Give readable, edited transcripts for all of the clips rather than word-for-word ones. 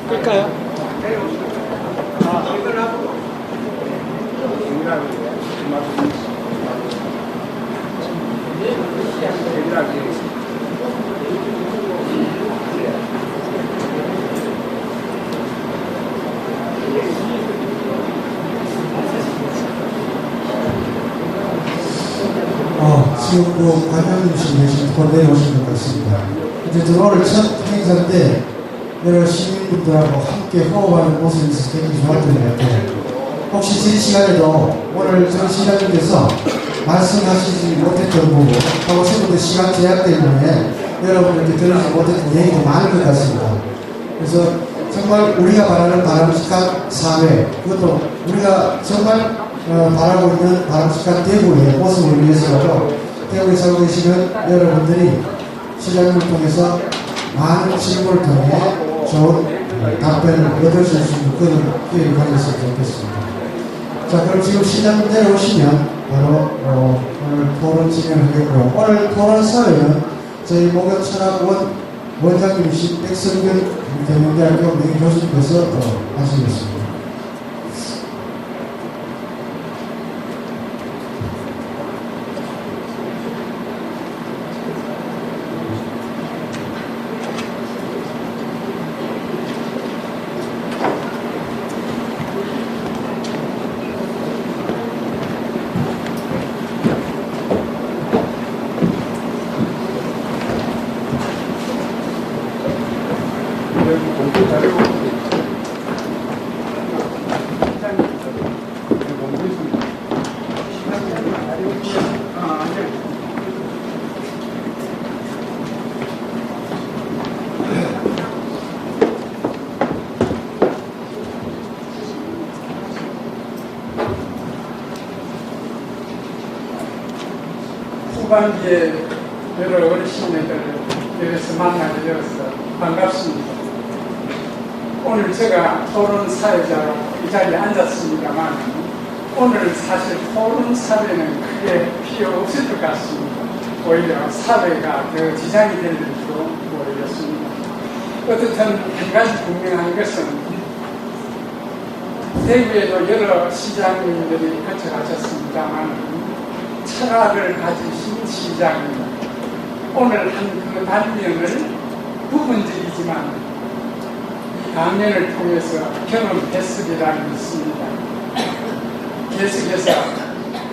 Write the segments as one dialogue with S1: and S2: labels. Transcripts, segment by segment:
S1: 끌까요?
S2: 지금 관장님이신 계신 곧 내려오신 것 같습니다. 이제 오늘 첫 행사인데 여러 시민분들하고 함께 호흡하는 모습이 있어서 굉장히 좋았던 것 같아요. 혹시 지금 시간에도 오늘 전 시장님께서 말씀하시지 못했던 부분 하고 최근에 시간 제약 때문에 여러분들께 들으지 못했던 얘기도 많을 것 같습니다. 그래서 정말 우리가 바라는 바람직한 사회, 그것도 우리가 정말 바라고 있는 바람직한 대구의 모습을 위해서라도 대구에 살고 계시는 여러분들이 시장님을 통해서 많은 질문을 통해 좋은 답변을 얻을 수 있는 그런 기회를 가졌으면 좋겠습니다. 자, 그럼 지금 시장님 내려오시면 바로 오늘 토론 진행하겠고요. 오늘 토론 사회는 저희 목욕철학원 원장님이신 백성균 대명대학교 명예교수님께서 하시겠습니다.
S1: 후반기에 여러 어르신들 여기서 만나게 되어서 반갑습니다. 오늘 제가 토론 사회자로 이 자리에 앉았습니다만 오늘 사실 토론 사회는 크게 필요 없을 것 같습니다. 오히려 사회가 더 지장이 될 줄도 모르겠습니다. 어쨌든 한 가지 분명한 것은 대구에도 여러 시장님들이 거쳐가셨습니다만 철학을 가지신 시장님, 오늘 한 그 단면을 부분적이지만 이 강연을 통해서 경험했으리라 믿습니다. 계속해서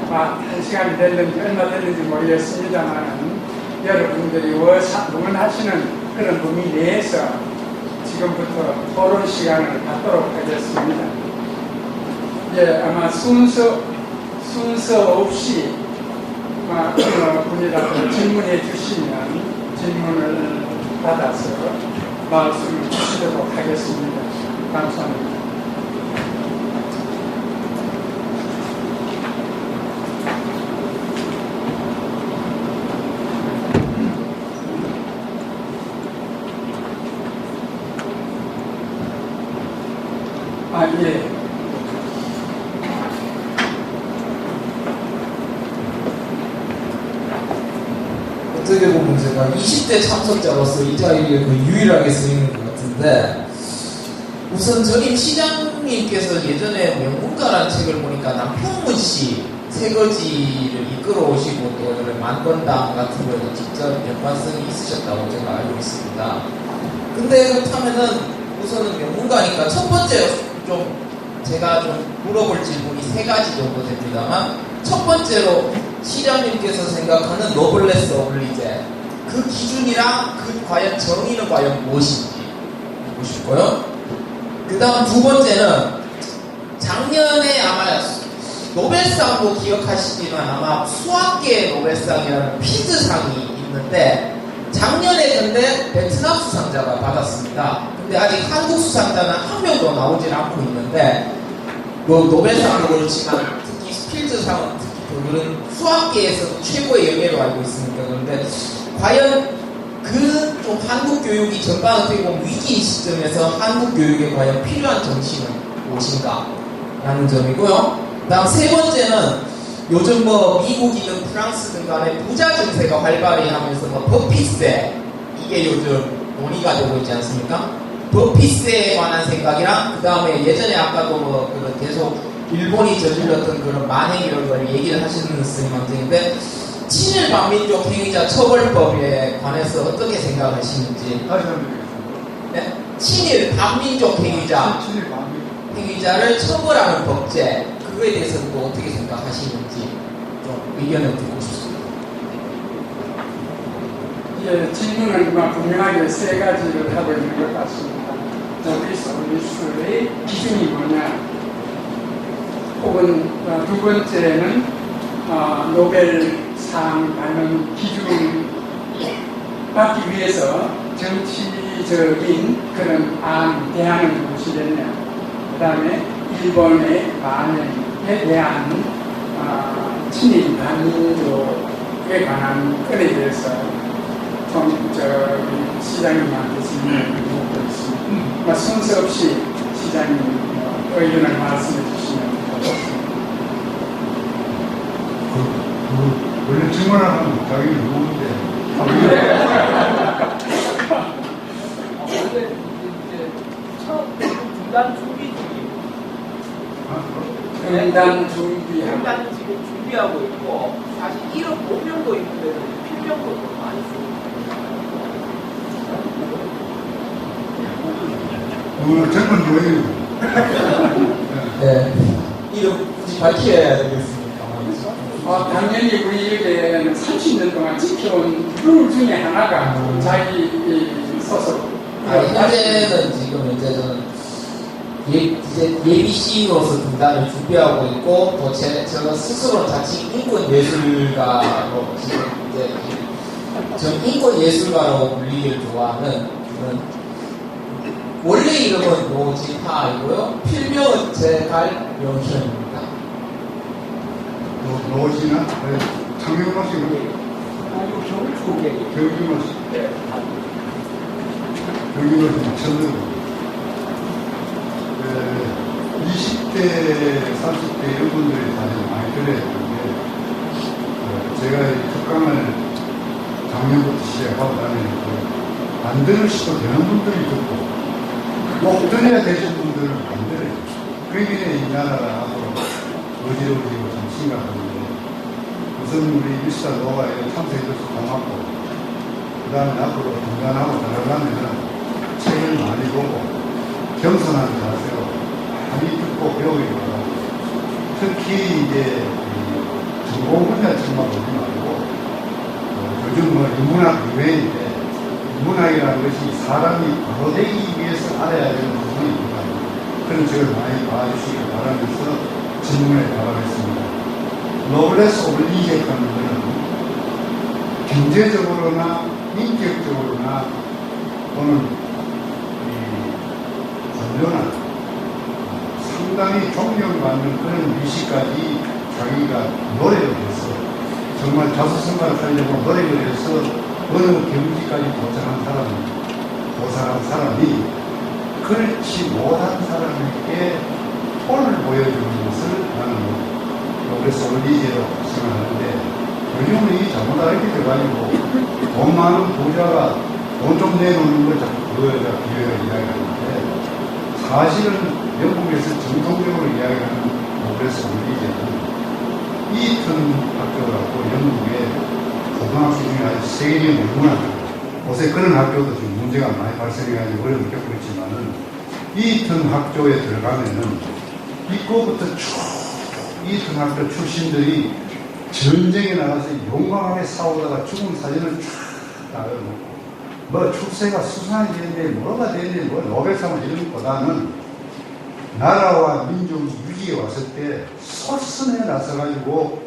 S1: 한 시간이 됐는지 얼마 됐는지 모르겠습니다만 여러분들이 원하시는 그런 범위 내에서 지금부터 토론 시간을 갖도록 하겠습니다. 예, 아마 순서 없이 어느 분이라도 질문해 주시면 질문을 받아서 말씀을 주시도록 하겠습니다. 감사합니다. 예.
S3: 어떻게 보면 제가 20대 참석자로서 이 자리에 유일하게 쓰이는 것 같은데, 우선 전임 시장님께서 예전에 명문가라는 책을 보니까 남평문 씨 새거지를 이끌어 오시고 또 이런 만권당 같은 거에도 직접 연관성이 있으셨다고 제가 알고 있습니다. 근데 그렇다면은 우선은 명문가니까 첫 번째 제가 물어볼 질문이 3가지 정도 됩니다만, 첫 번째로 시장님께서 생각하는 노블레스 오블리제, 그 기준이랑 과연 정의는 과연 무엇인지 보시고요. 그 다음 두 번째는 작년에 아마 노벨상도 기억하시지만 아마 수학계 노벨상이라는 피즈상이 있는데, 작년에 근데 베트남 수상자가 받았습니다. 근데 아직 한국 수상자는 한 명도 나오질 않고 있는데, 노벨상도 그렇지만 특히 필즈상은 그런 수학계에서 최고의 영예로 알고 있으니까. 그런데 과연 그 좀 한국 교육이 전반 어떻게 보면 위기 시점에서 한국 교육에 과연 필요한 정신은 무엇인가 라는 점이고요. 다음 세 번째는 요즘 미국이든 프랑스든 간에 부자 증세가 활발히 하면서 버핏세, 이게 요즘 논의가 되고 있지 않습니까? 버피스에 관한 생각이랑 그 다음에 예전에 아까도 뭐 계속 일본이 저질렀던 그런 만행 이런 걸 얘기를 하시는 스님한테인데 친일 반민족 행위자 처벌법에 관해서 어떻게 생각하시는지.
S1: 다시 한번 드리겠습니다.
S3: 네? 친일 반민족
S1: 친일 반민.
S3: 행위자를 처벌하는 법제 그거에 대해서는 또 어떻게 생각하시는지 좀 의견을 듣고 싶습니다.
S1: 예, 질문은 분명하게 세 가지를 하고 있는 것 같습니다. 저비스의 기준이 뭐냐, 혹은 두 번째는 노벨상 받는 기준을 받기 위해서 정치적인 그런 대안은 무엇이겠냐, 그 다음에 일본의 만행에 대한 친일 반민족에 관한 건에 대해서 좀 시장님한테 질문을 드리고 있습니다. 순서 없이 시장님 의견을 말씀해 주시면 좋겠습니다.
S4: 원래 질문하면 자기 누구인데?
S5: 원래 이제 처음 중단 준비 중이고,
S1: 중단 준비하고
S5: 중단 지금 준비하고 있고, 사실 1억 5명도 있는데 필명도 좀 많이 쓰고.
S4: 젊은 노예요.
S3: 네. 이름 굳이 밝혀야 되겠습니까?
S1: 당연히 우리에게는 30년 동안 지켜온 룰 중에 하나가 자기 소속.
S3: 현재는 지금 이제 저는 이제 예비 CEO로서 등단을 준비하고 있고 또 저 스스로 자칭 인권 예술가로 지금 이제 전 인권 예술가로 불리기를 좋아하는 그런 원래 이름은 노진하이고요. 필명은 제갈명현입니다.
S4: 노시나? 창명노시,
S5: 경주계.
S4: 경주노시.
S5: 네.
S4: 경주노시 천도. 20대, 30대 여러분들이 사실 많이 들어했는데, 제가 이 특강을 작년부터 시작하고 다니는데, 안 들으셔도 되는 분들이 듣고, 꼭 들어야 되신 분들은 안 들어요. 그러기에 이 나라가 앞으로 어지러워지고 좀 심각한데, 우선 우리 일사 노가에 참석해줘서 고맙고, 그 다음에 앞으로 등단하고 들어가면은 책을 많이 보고, 겸손한 자세로 많이 듣고 배우기 바라고, 특히 이제 전공 분야처럼 보지 말고, 요즘 뭐 인문학 유행인데, 인문학이라는 것이 사람이 바로 되기 위해서 알아야 되는 부분이 있다. 그런 책을 많이 봐주시기 바라면서 질문에 답하겠습니다. 노블레스 오블리제라는 것은 경제적으로나 인격적으로나 또는 권력나 상당히 존경받는 그런 위치까지 자기가 노력을 해서 정말 자수성가를 하려고 노력을 해서 어느 경지까지 도달한 사람이 그렇지 못한 사람에게 폰을 보여주는 것을 나는 노블레스 오블리제로 생각하는데, 요즘은 이 잘못 알게 돼가지고 돈 많은 부자가 돈 좀 내놓는 걸 자꾸 그거에다 비교해서 이야기하는데, 사실은 영국에서 정통적으로 이야기하는 노블레스 오블리제는 이튼 학교라고 영국의 고등학교 중에 아주 세계적인 문화들, 요새 그런 학교도 지금 문제가 많이 발생해가지고 어려움을 겪고 있지만은, 이튼 학교에 들어가면은 입구부터 쭉 이튼 학교 출신들이 전쟁에 나가서 용감하게 싸우다가 죽은 사진을 쫙 따라놓고, 뭐 출세가 수상이 되는데 뭐가 되는데 뭐 노벨상을 이런 것보다는 나라와 민족이 위기에 왔을 때 솔선에 나서가지고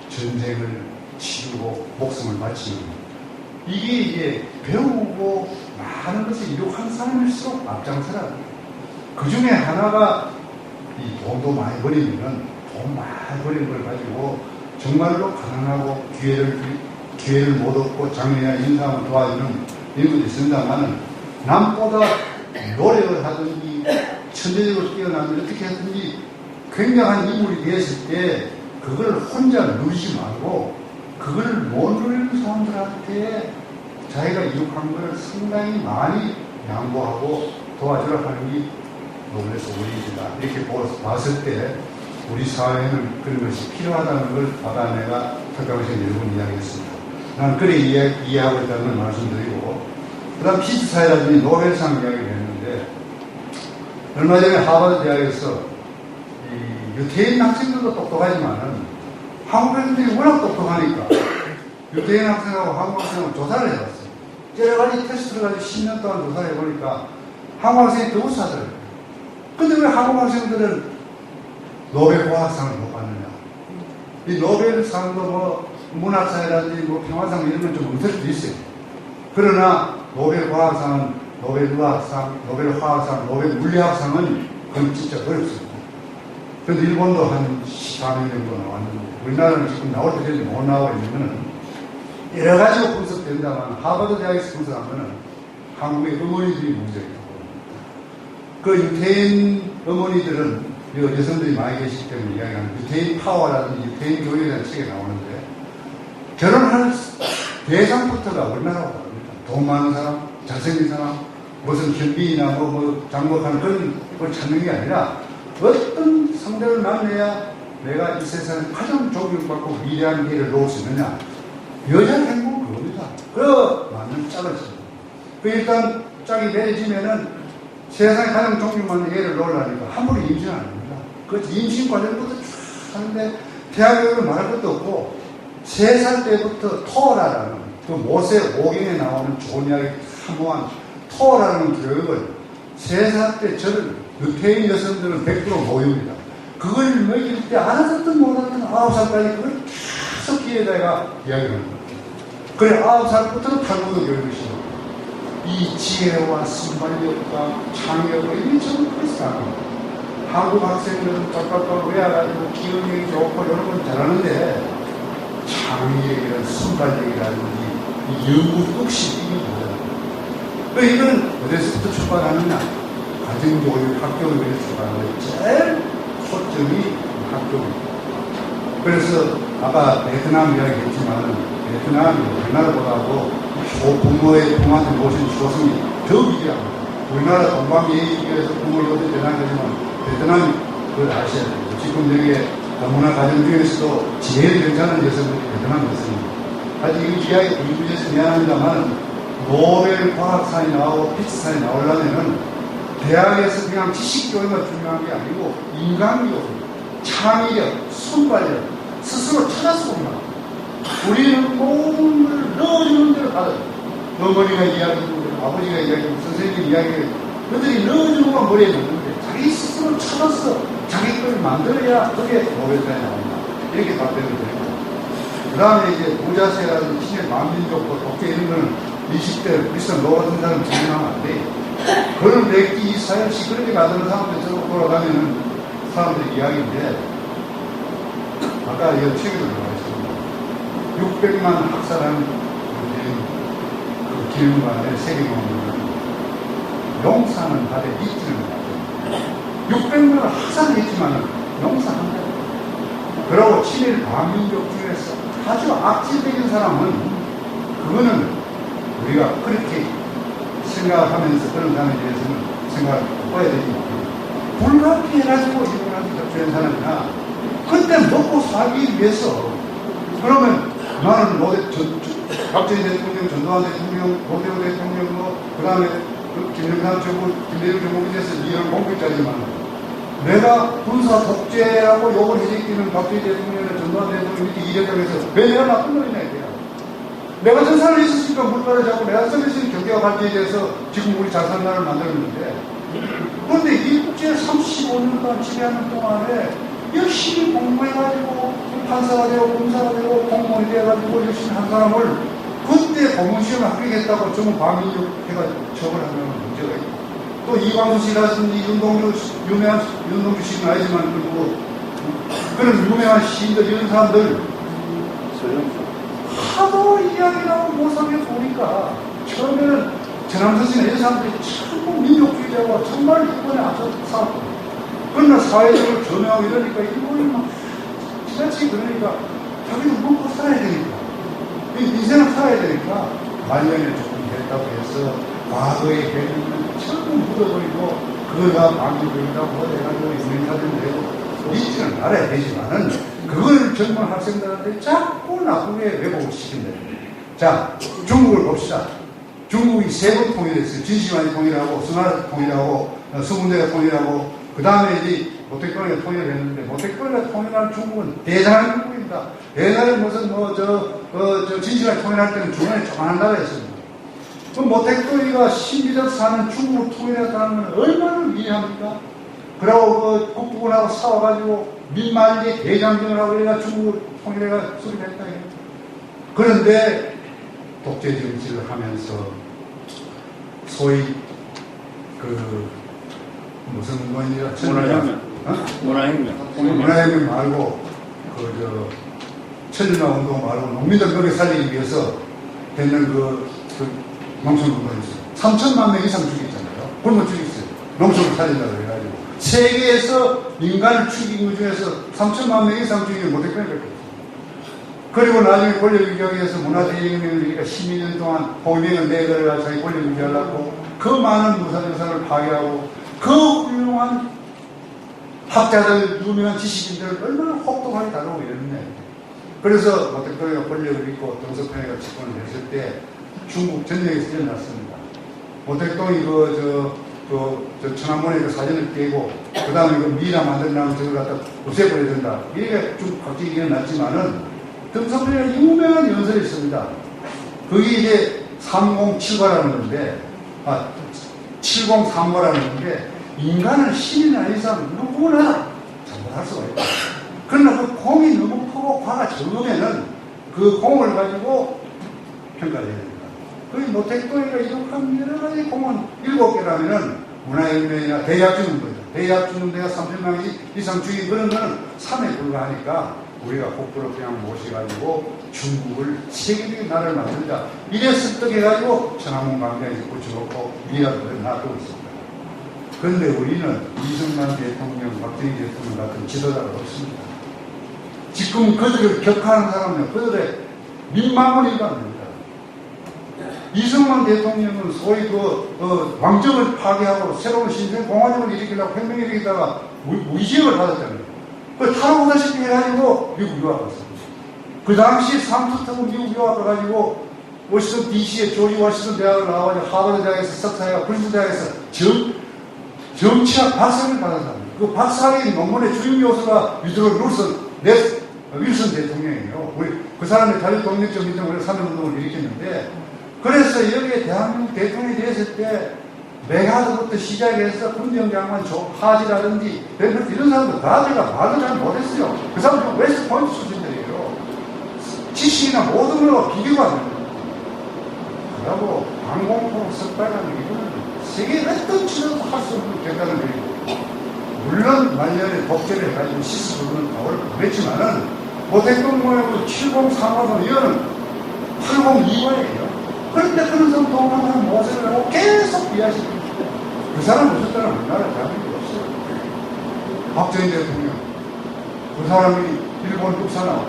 S4: 전쟁을 치르고 목숨을 바치는, 이게 배우고 많은 것을 이룩한 사람일수록 앞장서라. 그 중에 하나가 이 돈도 많이 버리면은 돈 많이 버린 걸 가지고 정말로 가난하고 기회를 못 얻고 장래나 인상을 도와주는 인물이 있습니다만은, 남보다 노력을 하든지 천재적으로 뛰어나면 어떻게 하든지 굉장한 인물이 되었을 때 그걸 혼자 누리지 말고 그걸 못 누리는 사람들한테 자기가 이룩한 걸 상당히 많이 양보하고 도와주라 하는 게 노블레스 오리지다. 이렇게 봤을 때 우리 사회에는 그런 것이 필요하다는 걸 바다 내가 특강에서 여러 번 이야기했습니다. 나는 그래 이해하고 있다는 걸 말씀드리고, 그 다음 피즈사회라든지 노벨상 이야기를 했는데, 얼마 전에 하버드 대학에서 유태인 학생들도 똑똑하지만은 한국 학생들이 워낙 똑똑하니까 유태인 학생하고 한국 학생하고 조사를 해봤어요. 여러 가지 테스트를 가지고 10년 동안 조사를 해보니까 한국 학생이 더 우수하더라고요. 근데 왜 한국 학생들은 노벨 과학상을 못 받느냐? 이 노벨상도 뭐 문학상이라든지 뭐 평화상 이런 건 좀 문제일 수도 있어요. 그러나 노벨 과학상은 노벨 의학상, 노벨 화학상, 노벨 물리학상은 그건 진짜 어렵습니다. 그런데 일본도 한 14명 정도 나왔는데 우리나라는 지금 나올 때까지 못 나오고 있는 여러 가지가 분석된다만 하버드 대학에서 분석한 거는 한국의 어머니들이 문제가 있다고 봅니다. 그 유태인 어머니들은 여성들이 많이 계시기 때문에 이야기하는 유태인 파워라든지 유태인 교육에 대한 책이 나오는데 결혼할 대상부터가 우리나라하고 다릅니다. 돈 많은 사람, 잘생긴 사람, 무슨 현비나 뭐 장목하는 그런 걸 찾는 게 아니라 어떤 상대를 만나야 내가 이 세상에 가장 존경받고 위대한 길을 놓을 수 있느냐. 여자 행복은 그겁니다. 그 맞는 짝을 씁니다. 그 일단 짝이 맺어지면은 세상에 가장 존경받는 애를 놓으려니까 함부로 임신 안 합니다. 그 임신 과정부터 쭉 하는데 대학교를 말할 것도 없고 3살 때부터 토라라는 그 모세 오경에 나오는 좋은 이야기 사모한 토라는 교육을 3살 때 저를 유태인 여성들은 100% 모입니다. 그걸 먹일 때 알아듣든 못하든 9살까지 그걸 계속 기회에다가 이야기를 합니다. 그래 9살부터는 탈무드 교육을 시작합니다. 이 지혜와 순발력과 창의력과 이게 전부 그렇습니다. 한국 학생들은 빡빡빡 외워가지고 기억력이 좋고 이런 건 잘하는데 창의력이란 순발력이라든지 연구 뚝심 이게 뭐야? 왜 이건 어디서부터 출발하느냐? 가정교육, 학교에서 출발하는 제일 초점이 학교입니다. 그래서 아까 베트남 이야기했지만 베트남이 우리나라보다도 부모의 부모한테 모신 조성이 더 위대합니다. 우리나라 동방예의 비교해서 부모 요새 대단하지만 베트남이 그걸 아셔야 돼요. 지금 여기 다문화 가정 중에서도 제일 괜찮은 여성들이 베트남 여성입니다. 아직 이 이야기 공부해서 미안합니다만 노벨 과학상이 나오고 피츠상이 나오려면은 대학에서 그냥 지식교육만 중요한 게 아니고 인간교육, 창의력, 순발력 스스로 찾아서 옵니다. 우리는 모든 걸 넣어주는 대로 받아요. 어머니가 이야기하고 아버지가 이야기하고 선생님이 이야기하고 그들이 넣어주는 건 머리에 넣는데 자기 스스로 찾아서 자기 걸 만들어야 그게 노벨상이 나옵니다. 이렇게 답변을 드립니다. 그 다음에 이제 부자세라든지 신의 만민족과 독재 이런 거는 20대 비슷한 너 같은 사람 진행하면 안 돼. 그런 렉기 이 사역시 그렇게 만드는 사람들 저거 돌아다니는 사람들 이야기인데 아까 이 책에도 나와 있습니다. 600만 학살한 그 기념관에 세계공원은 용사는 발에 이틀을 받았습니다. 600만을 학살했지만 용사한다. 그러고 친일 반민족 중에서 아주 악질적인 사람은 그거는 우리가 그렇게 생각하면서 그런 사람에 대해서는 생각을 바꿔야 되지 않습니다. 불가피해가지고 일본한테 접촉한 사람이나 그때 먹고 살기 위해서 그러면 나는 박정희 대통령, 전두환 대통령, 노태우 대통령, 그 다음에 김영삼 정부, 김대중 정부에 대해서 이런 공격자지만 내가 군사 독재라고 욕을 해제끼는 박정희 대통령이나 전두환 대통령 이렇게 이랬다고 해서 왜 내가 나쁜 놈이냐 이거야. 내가 전사를 했었으니까 물가를 잡고 내가 서비스 경제와 발전에 대해서 지금 우리 잘 사는 나라를 만들었는데 그런데 이 국제를 35년간 지배하는 동안에 열심히 공부해가지고 판사가 되고 검사가 되고 공무원이 돼가지고 열심히 한 사람을 그때 공무시험을 합격했다고 전부 반민족 해가지고 처벌하면 문제가 있고 또 이광수 씨라든지 유명한 윤동주 씨는 아니지만 그리고 그런 유명한 시인들 이런 사람들 하도 이야기 나오고 모성에 보니까 처음에는 전함선생이나 이런 사람들이 전부 민족주의자고 정말 일본에 아주 싸웠고 그러나 사회적으로 전향하고 이러니까 일본이 막 지나치게 그러니까 자기도 먹고 살아야 되니까 인생을 살아야 되니까 말년에 조금 됐다고 해서 과거에 했는 전부 묻어버리고 그거가 방지적이다 뭐 해가지고 인명사전 내고 있지는 말아야 되지만은 그걸 젊은 학생들한테 자꾸 나쁘게 왜곡을 시킨다. 자, 중국을 봅시다. 중국이 세 번 통일했어요. 진시황이 통일하고 스나라 통일하고 서문대가 통일하고 그 다음에 이제 모택동이가 통일을 했는데 모택동이가 통일한 중국은 대단한 중국입니다. 옛날에 무슨 진시황이 통일할 때는 중간에 조그만한 나라였습니다. 그 모택동이가 신비적 사는 중국을 통일했다는 건 얼마나 위대합니까? 그러고 그 국부군하고 싸워가지고 민말리 대장정을 하고 이래가 중국을 통일해가 수립했다. 그런데 독재 정치를 하면서 소위 그 무슨 뭐냐
S6: 문화혁명.
S4: 문화혁명 말고 천년왕 운동 말고 농민들 거기 살리기 위해서 되는 그 농촌운동이 있어요. 3천만 명 이상 죽였잖아요. 굶어 죽였어요. 농촌을 살린다고 해가지고 세계에서 인간을 죽인 것 중에서 3천만 명 이상 죽이지 못했거든요. 그리고 나중에 권력 유지하기 위해서 문화대혁명을 그러니까 12년 동안 공명을 내걸어가 자기 권력 유지하려고 그 많은 무사정산을 파괴하고 그 훌륭한 학자들, 유명한 지식인들을 얼마나 혹독하게 다루고 이랬네. 그래서 모택동이가 권력을 잃고 등석평이가 집권을 했을 때 중국 전역에서 일어났습니다. 모택동이 천안문에 사진을 떼고 그 다음에 미라 만들려면 저걸 갖다 없애버려야 된다. 이게 좀 갑자기 일어났지만은 등석평에 유명한 연설이 있습니다. 그게 이제 307과라는 건데, 703과라는 건데, 인간은 신이 아닌 이상 누구나 잘못할 수가 있다. 그러나 그 공이 너무 크고 과가 적으면은 그 공을 가지고 평가를 해야 됩니다. 그 모택동이가 이룩한 여러 가지 공은 7개라면은 문화혁명이나 대약주운동이다. 대약주운동가 30만 이상 죽인 그런 거는 3에 불과하니까 우리가 거꾸로 그냥 모셔가지고 중국을 세계적인 나라를 만들자. 이래 습득해가지고 천안문 광장에서 붙여놓고 미라도를 놔두고 있습니다. 그런데 우리는 이승만 대통령, 박정희 대통령 같은 지도자가 없습니다. 지금 그들을 격하는 사람은 그들의 민망을 일관합니다. 이승만 대통령은 소위 왕정을 파괴하고 새로운 신생 공화국을 일으키려고 혁명을 일으키다가 무지역을 받았잖아요. 그 탈옥하다시피 해가지고 미국 유학 갔습니다. 그 당시 삼수특은 미국 유학 가가지고 워싱턴 DC에 조지 워싱턴 대학을 나와가지고 하버드 대학에서 석사해가 프린스턴 대학에서 정치학 박사를 받았습니다. 그 박사학위 논문의 주요 교수가 위드로 윌슨 대통령이에요. 우리 그 사람의 다리 독립적 민정을 3.1운동을 일으켰는데 그래서 여기에 대한민국 대통령이 됐을 때 메가드부터 시작해서 군정장관 하지라든지 이런 사람들 다 제가 말도 잘 못했어요. 그 사람들은 웨스트 포인트 수준들이에요. 지식이나 모든 걸로 비교가 안 됩니다. 그리고 항공포 석발하는 이거는 세계 어떤 치료도 할 수 없는 대가를 드리고 물론 말년에 독재를 해가지고 시스템은 가오를 보냈지만은 모택동모양으로 703호는 이거는 802호예요. 그런데 그런 사람 동안하는 모세를 하고 계속 비하시고 그 사람 무슨 우리나라 대한민국이 없어요. 박정희 대통령 그 사람이 일본 육사 나왔다.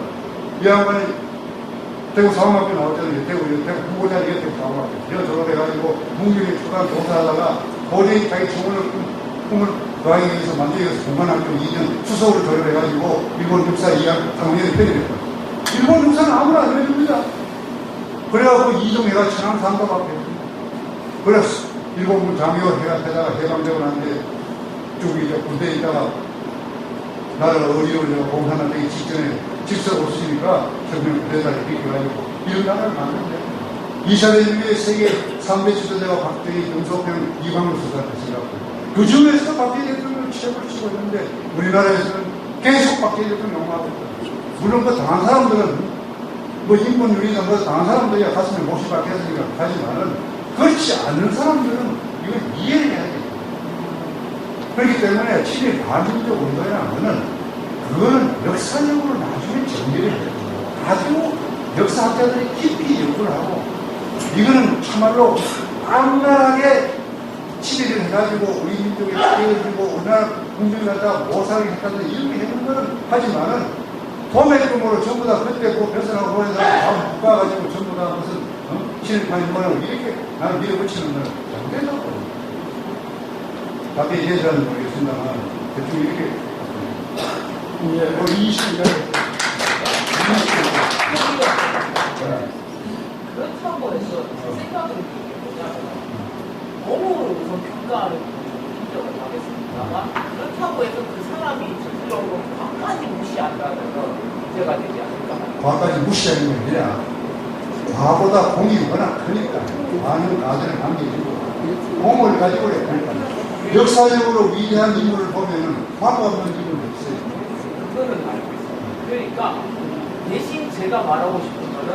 S4: 이 양반이 대구 사관학교 나왔잖아요. 대구 국고자리 대구 사관학교 저 졸업해가지고 문경에 초등학교 교사하다가 고대에 자기 꿈을 고향에 의해서 만들기 위해서 공관학교 2년 수석으로 졸업해가지고 일본 육사 2학 3학년에 편입했다. 일본 육사는 아무나 안 해줍니다. 그래갖고 이동해가 천황 상도 앞에 그래서 일본군 장교 해다가 해방되고 났는데 쭉 이제 군대에 있다가 나라가 어려우려고 공산화 되기 직전에 직접 없으니까 혁명 부대단에 비켜가지고 이런 나라를 만드는데 2차 대전에 세계 3대 지도자가 박정희, 등소평, 이광로 수사했으라고 그 중에서 박정희 대통령을 최고를 치고 있는데 우리나라에서는 계속 박정희 대통령 욕하고 있다. 물론 그 당한 사람들은 인권유리나 당한 사람들이야 가슴에 몫이 박혔으니까 하지만은 그렇지 않은 사람들은 이걸 이해를 해야 돼요. 그렇기 때문에 친일 반민족 운동이라는 거는 그거는 역사적으로 나중에 정리를 해야 돼요. 가지고 역사학자들이 깊이 연구를 하고 이거는 참말로 악랄하게 친일을 해가지고 우리 민족에 깨어지고 우리나라 국민을 갖다 모살을 했다든지 이렇게 해는 거는 하지만은 도매금으로 전부 다 그때 그 변선하고 보내서 다 묶어가지고 전부 다 무슨 친일파인 모양 이렇게 나를 밀어붙이는 건 잘못된다고. 답변 이해서는 모르겠습니다만 대충 이렇게
S1: 예, 우리 20년
S5: 그렇다고 해서 제 생각은 뭐냐면 몸으로 우선 평가하는 인정을 하겠습니다만 그렇다고 해서 그 사람이 전적으로 과까지 무시한다면 문제가 되지 않을까.
S4: 과까지 무시하는 게 아니라 과보다 공이 워낙 크니까 많은 가전을 남겨주고 공을 가지고 그러니까 역사적으로 위대한 인물을 보면은 과가 없는 인물이 없어요.
S5: 그거는 알고 있어요. 그러니까 대신 제가 말하고 싶은 거는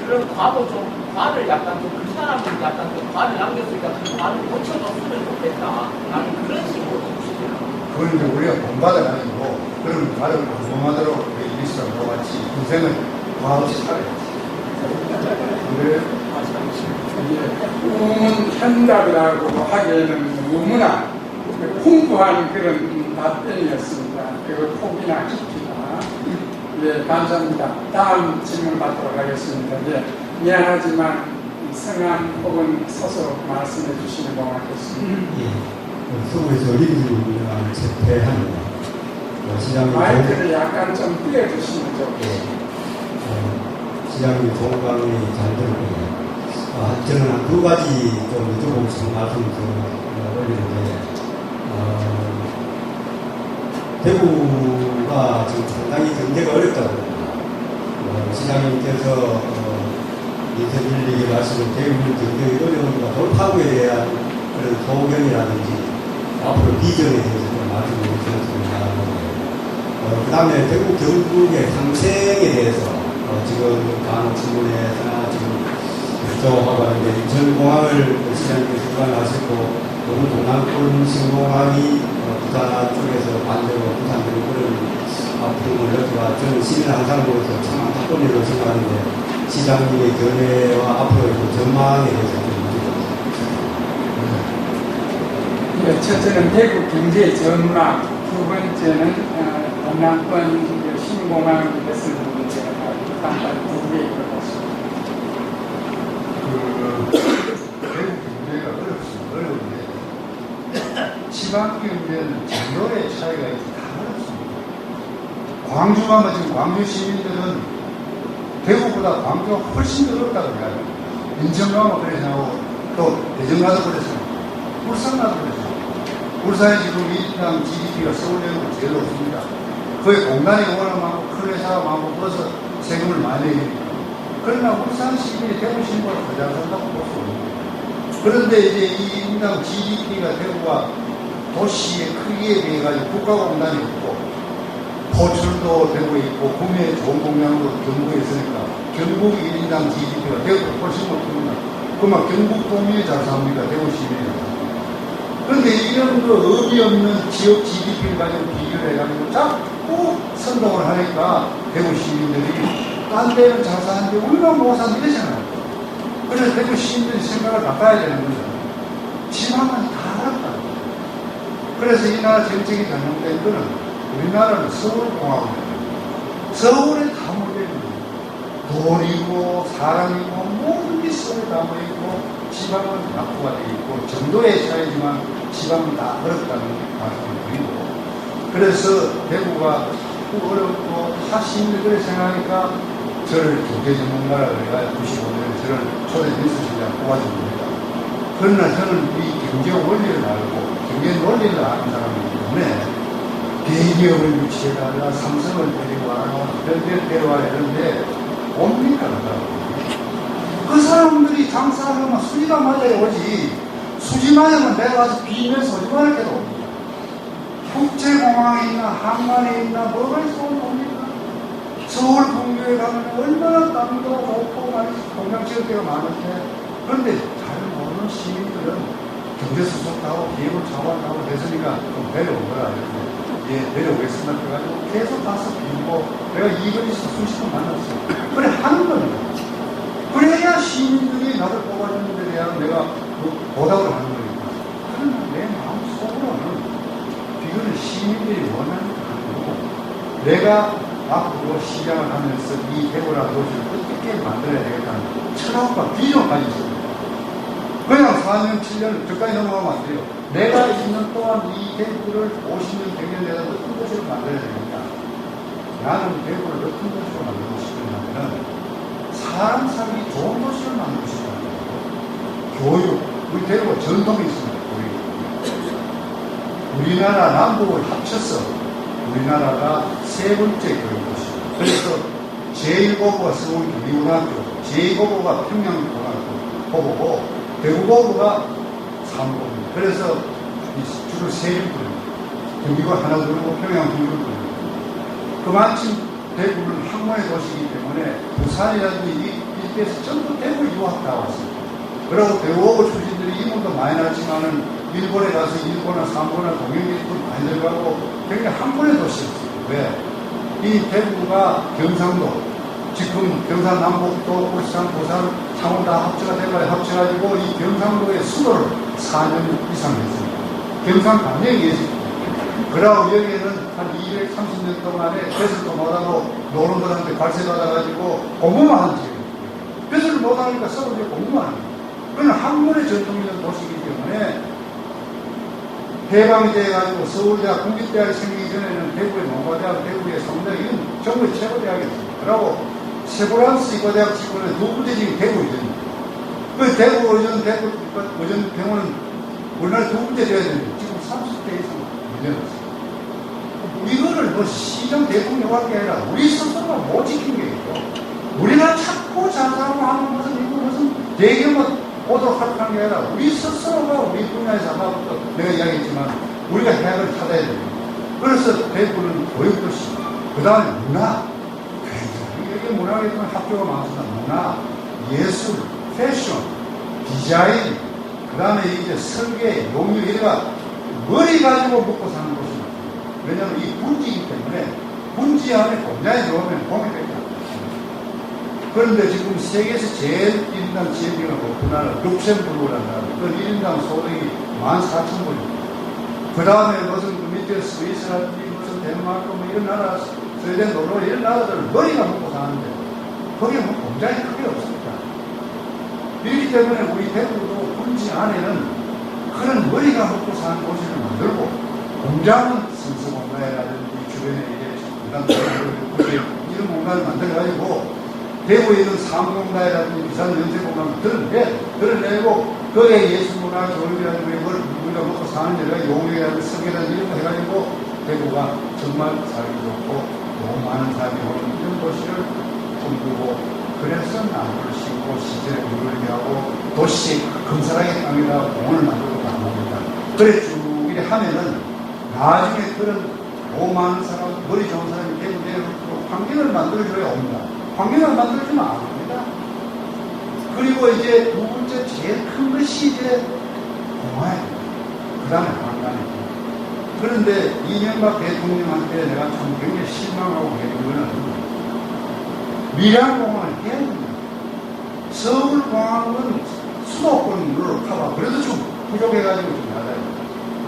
S5: 그런 과도 좀 과를 약간 좀 그 사람이 약간 좀 과를 남겼으니까 그 과를 고쳐줬으면 좋겠다. 나는 그런 식으로 좀 주제를.
S4: 그건 이제 우리가 본받아 가지고 그런 과를 방송하도록 이리스라고 같이 인생을 과 없이 살아야지. 그래
S1: 현답이라고 하기에는 너무나 풍부한 그런 답변이었습니다. 그 폭이나 깊이나. 예, 감사합니다. 다음 질문 받도록 하겠습니다. 예, 미안하지만 성함 혹은 서서 말씀해 주시면 고맙겠습니다.
S2: 예. 서울에서 리뷰를 재패합니다. 시장님
S1: 마이크를 약간 좀 띄워주시면 좋겠습니다.
S2: 시장님 좋은 강의 잘 들었고요. 저는 한 두 가지 좀 여쭤보고 싶은 말씀 좀 올리는데, 대구가 지금 상당히 경제가 어렵다고 합니다. 시장님께서 인터뷰를 얘기하시는 대구 경제의 어려움과 돌파구에 대한 그런 소견이라든지 앞으로 비전에 대해서 좀 말씀을 주셨으면 하고요. 그 다음에 대구 경북의 상생에 대해서 지금 간혹 신문에서나 지금 하고 하는데 인천공항을 시장님께서 주관하셨고 오늘 동남권 신공항이 부산 쪽에서 반대로 부산으로 그런 아픔을 느끼고 저는 시민 항상으로서 참 안타까운 생각하는데 시장님의 견해와 앞으로의 그 전망에 대해서 좀 묻어보겠습니다.
S1: 예, 첫째는 대구 경제 전망, 두 번째는 동남권 신공항이 됐을 문제가 간단히 두 개인 것 같습니다.
S4: 대구 경제가 어렵습니다. 어려운데 지방 경제는 정도의 차이가 있고 다 어렵습니다. 광주 가면 지금 광주 시민들은 대구보다 광주가 훨씬 더 어렵다고 해요. 인천 가면 그래 생각하고 또 대전 가도 그래 생각하고 울산 가도 그래 생각하고 울산에 지금 일당 GDP가 서울대보다 제일 높습니다. 거의 공단이 워낙 많고 큰 회사가 많고 그래서 세금을 많이 내니까. 그러나 울산 시민이 대구 시민보다 더 잘 산다고 볼 수 없는 거예요. 그런데 이제 이 인당 GDP가 대구가 도시의 크기에 비해 가지고 국가공단이 있고 포출도 대구에 있고 구매에 좋은 공장도 경북에 있으니까 경북 1인당 GDP가 대구보다 훨씬 높습니다. 그만 경북 도민이 잘 삽니까? 대구 시민이. 그런데 이런 그 의미 없는 지역 GDP를 가지고 비교를 해가지고 자꾸 선동을 하니까 대구 시민들이 딴 데는 잘 사는데 우리만 못 사는 이러잖아요. 그래서 대구 시민들이 생각을 바꿔야 되는 거죠. 지방은 다 어렵다. 그래서 이 나라 정책이 잘못된 거는 우리나라는 서울공화국이에요. 서울에 다 몰려있는 돈이고 사람이고 모든 게 서울에 다 몰려있고 지방은 낙후가 되어 있고 정도의 차이지만 지방은 다 어렵다는 말씀을 드리고 그래서 대구가 어렵고 다 시민들이 그렇게 생각하니까 저를 경제 전문가라 그래가 95년에 저를 초대 민수실장 뽑아줍니다. 그러나 저는 이 경제 원리를 알고 경제 논리를 아는 사람이기 때문에 대기업을 유치해달라 삼성을 데리고 와라 별별 데려와라 이런데 옵니까 그 사람들이 장사하려면 수지가 맞아야 오지 수지 맞으면 내가 와서 비면서 어디만 할게도 옵니다. 국제공항에 있나 항만에 있나 뭐가 있어 옵니까? 서울 동교에 가면 얼마나 땅도 높고 많이 공장 지을 때가 많은데 그런데 잘 모르는 시민들은 경제수석하고 기획을 차관하고 됐으니까 좀 내려온 거야. 예, 내려오겠습니다. 그래가지고 계속 가서 빌고 내가 이거리에서 수십 번 만났어. 그래 하는 겁니다. 그래야 시민들이 나를 뽑아주는 데 대한 내가 보답을 하는 거니까. 그러나 내 마음 속으로는 이거는 시민들이 원하는 게 아니고 내가 앞으로 시장을 하면서 이 대구라 도시를 어떻게 만들어야 되겠다는 철학과 비전까지 있습니다. 그냥 4년, 7년 저까지 넘어가면 안 돼요. 내가 있는 동안 이 대구를 50년, 100년 내가 어떤 것으로 만들어야 되느냐. 나는 대구를 어떤 것으로 만들고 싶으냐면 사람 살기 좋은 도시를 만들고 싶다는 거예요. 교육, 우리 대구가 전통이 있습니다. 우리나라 남북을 합쳐서 우리나라가 세 번째 교육도시입니다. 그래서 제1고구가 서울경기고등학교, 제2고구가 평양고등학교고 대구고구가 3고입니다. 그래서 주로 세 개입니다. 경기가 하나 들고 평양 둘 들고 그만큼 대구는 학문의 도시이기 때문에 부산이라든지 이 일대에서 전부 대구 유학 다 왔습니다. 그리고 대구고구 출신들이 이문도 많이 났지만은 일본에 가서 일본이나 삼보나 동양계도 많이 들어가고 굉장히 학문의 도시였어요. 왜? 이 대구가 경상도, 지금 경상남북도, 울산, 부산, 창원 다 합쳐가지고 이 경상도의 수도를 4년 이상 했습니다. 경상남역에 있습니다. 그러고 여기에는 한 230년 동안에 배설도 못하고 노른들한테 관세받아가지고 공부만 하는 지역입니다. 배설을 못하니까 서울에 공부만 합니다. 그건 학문의 전통이 있는 도시이기 때문에 해방이 돼가지고 서울대학 국립대학이 생기기 전에는 대구의 농가대학, 대구의 성대학, 이건 전국의 최고대학이었습니다. 그러고 세브란스 이과대학 치고는 두 번째 지금 대구 의전입니다. 그 대구 의전, 대구 의전 병원은 우리나라 두 번째 돼야 됩니다. 지금 30대 이상 의전했습니다. 이거를 뭐 시정 대통령 할게 아니라 우리 스스로가 못 지킨 게 있고 우리가 자꾸 자상하고 하는 것은 이거 무슨 대경만 오도록 하는 게 아니라 우리 스스로가 우리 분야에서 아까부터 내가 이야기했지만 우리가 해악을 찾아야 됩니다. 그래서 대구는 교육도시, 그 다음에 문화, 여기 문화에 보면 학교가 많습니다. 문화, 예술, 패션, 디자인, 그 다음에 이제 설계, 용역, 이래가 머리 가지고 먹고 사는 곳입니다. 왜냐하면 이 분지이기 때문에 분지 안에 공장에 들어오면 공이 됩니다. 그런데 지금 세계에서 제일 1인당 GDP가 높은 나라, 룩셈부르크라는 나라, 그건 1인당 소득이 14,000불입니다. 그 다음에 무슨 밑에 스위스라든지 무슨 덴마크 뭐 이런 나라, 스웨덴, 노르웨이 이런 나라들 머리가 먹고 사는데 거기에 뭐 공장이 크게 없습니다. 이렇기 때문에 우리 대구도 분지 안에는 그런 머리가 먹고 사는 도시를 만들고 공장은 성서공단이라든지 주변에 이제 이런 공간을 만들어가지고 대구에 있는 상공단이라든지 부산 연세공단을 드러내고 거기에 예술문화 교육이라든지 이걸 우리가 먹고 사는 데가 용역이라든지 설계라든지 이런 거 해가지고 대구가 정말 살기 좋고 너무 많은 사람이 오는 이런 도시를 꿈꾸고 그래서 나무를 심고 시절에 물을 하고 도시 금사랑의 땅에다 공원을 만들고 나옵니다. 그래 쭉 이렇게 하면은 나중에 그런 너무 많은 사람, 머리 좋은 사람이 대구 내려오고 환경을 만들어줘야 옵니다. 환경을 만들어주면 안 됩니다. 그리고 이제 두 번째 제일 큰 것이 이제 공화입니다. 그 다음에 관광입니다. 그런데 이명박 대통령한테 내가 참 굉장히 실망하고 계신 거는 밀양공항을 해야 됩니다. 서울공항은 수도권으로 가봐. 그래도 좀 부족해가지고 좀 낮아요.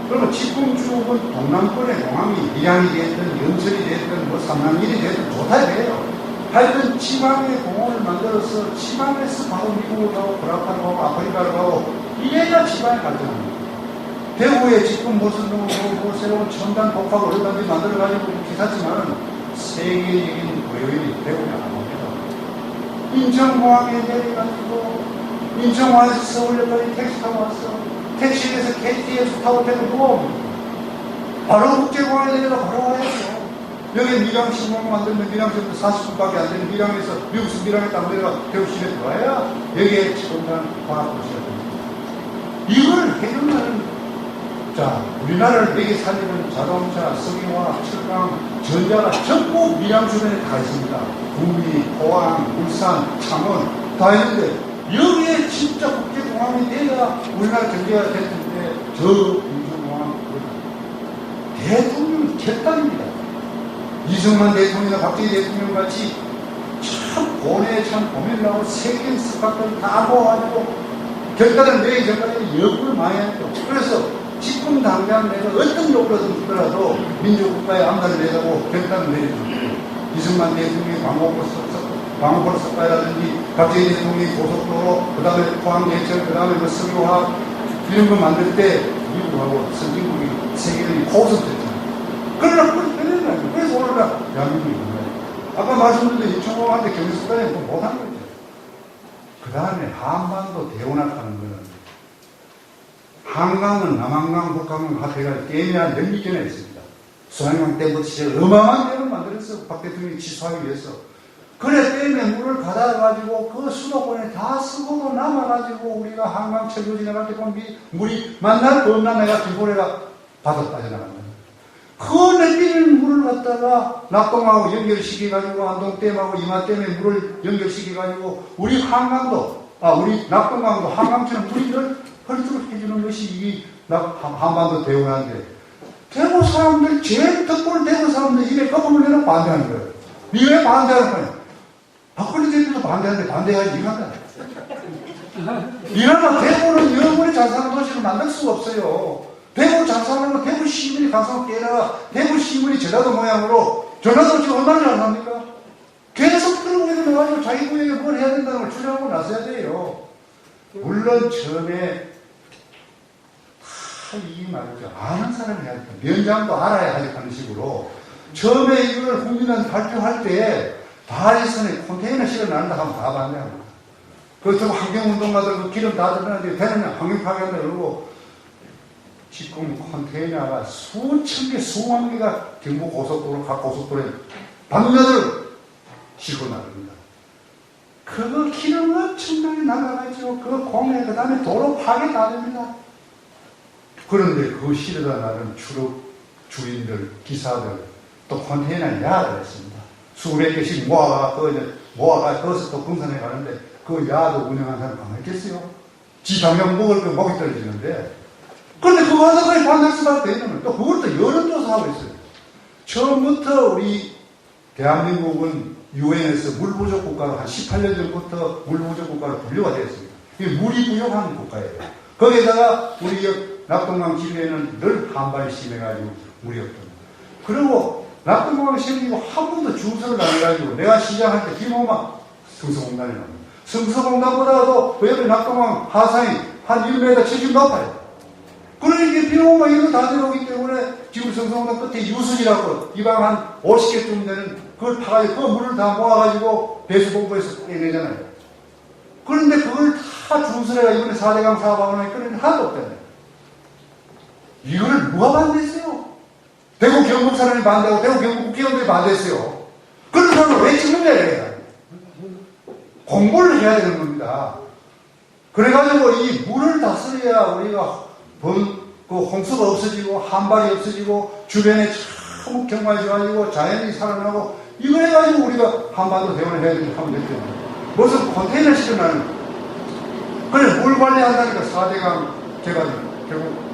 S4: 그러면 집중축은 동남권의 공항이 밀양이 됐든 연천이 됐든 뭐 삼남일이 됐든 좋다 해요. 하여튼 지방의 공원을 만들어서 지방에서 바로 미국을 가고 브라파를 가고 아프리카를 가고 이래야 지방에 발전합니다. 대구에 지금 무슨 뭐 새로운 첨단 복합 어디든지 만들어가지고 기사지만은 세계적인 고요인이 대구에 안 옵니다. 인천공항에 내려가지고 인천공항에서 서울역까지 택시 타고 왔어. 택시에서 KTX 타고 태우고 바로 국제공항에 내려가 바로 와야죠. 여기 밀양시공항 만들면 밀양시도 40분밖에 안 되는 밀양에서 미국에서 밀양에 딱 내려가 대구시에 들어와야 여기에 지금은 과학도시가 됩니다. 이걸 해주면 자 우리나라를 여기 살리는 자동차, 석유화학, 철강, 전자가 전부 밀양 주변에 다 있습니다. 구미, 포항, 울산, 창원 다 있는데 여기에 진짜 국제공항이 돼야 우리나라 경제가 될 텐데 저 인천공항 대통령은 객단입니다. 이승만 대통령이나 박정희 대통령 같이 참 고뇌에 참 고민을 하고 세계인 스파크를 다 모아가지고 결단을 내기 전까지 역을 많이 했고 그래서 지금 당장 내가 어떤 욕으로든 주더라도 민주국가의 암단을 내자고 결단을 내려줍니다. 이승만 대통령이 광고포 석가라든지 박정희 대통령이 고속도로 그 다음에 포항예철 그 다음에 뭐 석유화학 이런 거 만들 때 미국하고 선진국이 세계적인 고속됐잖아요. 그러나 그걸 빼내는 거예요. 그래서 오늘날 대한민국이 있는 거예요. 아까 말씀드린 이청호한테 경제습관에 못한 거죠. 그 다음에 한반도 대운학하는 거는 한강은 남한강, 북한강 합해가 게임이 한 몇년 전에 있습니다. 수양강 때부터 진짜 어마어마한 댐을 만들었어. 박 대통령이 취소하기 위해서. 그래 댐에 물을 가다가지고 그 수도권에 다 쓰고도 남아가지고 우리가 한강 철도 지나갈 때 보면 물이 만날 범람해가 김포래가 바다 빠져나간다. 그 내리는 물을 갖다가 낙동하고 연결시켜가지고 안동댐하고 이마댐에 물을 연결시켜가지고 우리 한강도, 우리 낙동강도 한강처럼 물이 헐도록 해주는 것이 이 한반도 대운하인데 대구 사람들 제일 덕분을 대구 사람들 입에 거품을 내놓고 반대하는 거예요. 니 왜 반대하는 거야? 박근혜 대표도 반대하는데 반대해야지 이간다. 이러나 대구는 여러분이 잘 사는 도시를 만들 수가 없어요. 대구 잘 사는 건 대구 시민이 가서 깨라. 대구 시민이 전라도 모양으로 전라도 지금 얼마나 잘 삽니까? 계속 그런 거에 나가지고 자기 구역에 뭘 해야 된다는 걸 주장하고 나서야 돼요. 물론 처음에 이 말이죠. 아는 사람이 해야 돼. 면장도 알아야 하는 식으로 처음에 이걸 국민은 발표할 때 바리선에 컨테이너 실어나는다 하면 다 반대합니다. 그 환경운동가들 그 기름 다 들어가는데 되느냐 환경 파괴한다 그러고 지금 컨테이너가 수천 개, 수만 개가 경부 고속도로, 각 고속도로에 밤낮을 싣고 나갑니다. 그거 기름 엄청나게 나가가지고 그 공해, 그 다음에 도로 파괴 다 됩니다. 그런데 그 실어다 나른 주력 주인들, 기사들, 또 컨테이너에 야를 했습니다. 수백 개씩 모아가 거기서 또 분산해 가는데 그 야도 운영한 사람 가만히 있겠어요? 지 당장 먹을 거 목이 떨어지는데. 그런데 그거 하다 거의 반할 수밖에 없는 거예요. 또 그걸 또 여론조사하고 있어요. 처음부터 우리 대한민국은 유엔에서 물 부족 국가로 한 18년 전부터 물 부족 국가로 분류가 되었습니다. 이게 물이 부족한 국가예요. 거기에다가 우리 낙동강 지류에는 늘 한반이 심해가지고 물이 없답니다. 그리고 낙동강을 생기고 한 번도 주소를 안 해가지고 내가 시장할 때 비 오면 성서공단이 나옵니다. 성서공단보다도 그 옆에 낙동강 하상이 한 1m 70 높아요. 그러니까 비 오면 이거 다 내려오기 때문에 지금 성서공단 끝에 유순이라고 이방 한 50개쯤 되는 그걸 파가지고 그 물을 다 모아가지고 배수공부에서 빼내잖아요. 그런데 그걸 다 주소래가 이번에 4대강 사업하고 그런데 하나도 없잖아요. 이거를 누가 반대했어요? 대구 경북 사람이 반대하고 대구 경북 국회의원들이 반대했어요. 그런 사람을 왜 찍느냐 이래요. 공부를 해야 되는 겁니다. 그래가지고 이 물을 다스려야 우리가 그 홍수가 없어지고 한발이 없어지고 주변에 참 경관이 좋아지고 자연이 살아나고 이걸 해가지고 우리가 한반도 대원을 해야 되는 하면 됐죠. 무슨 컨테이너 실어나는 그래 물 관리한다니까 4대강 제가 결국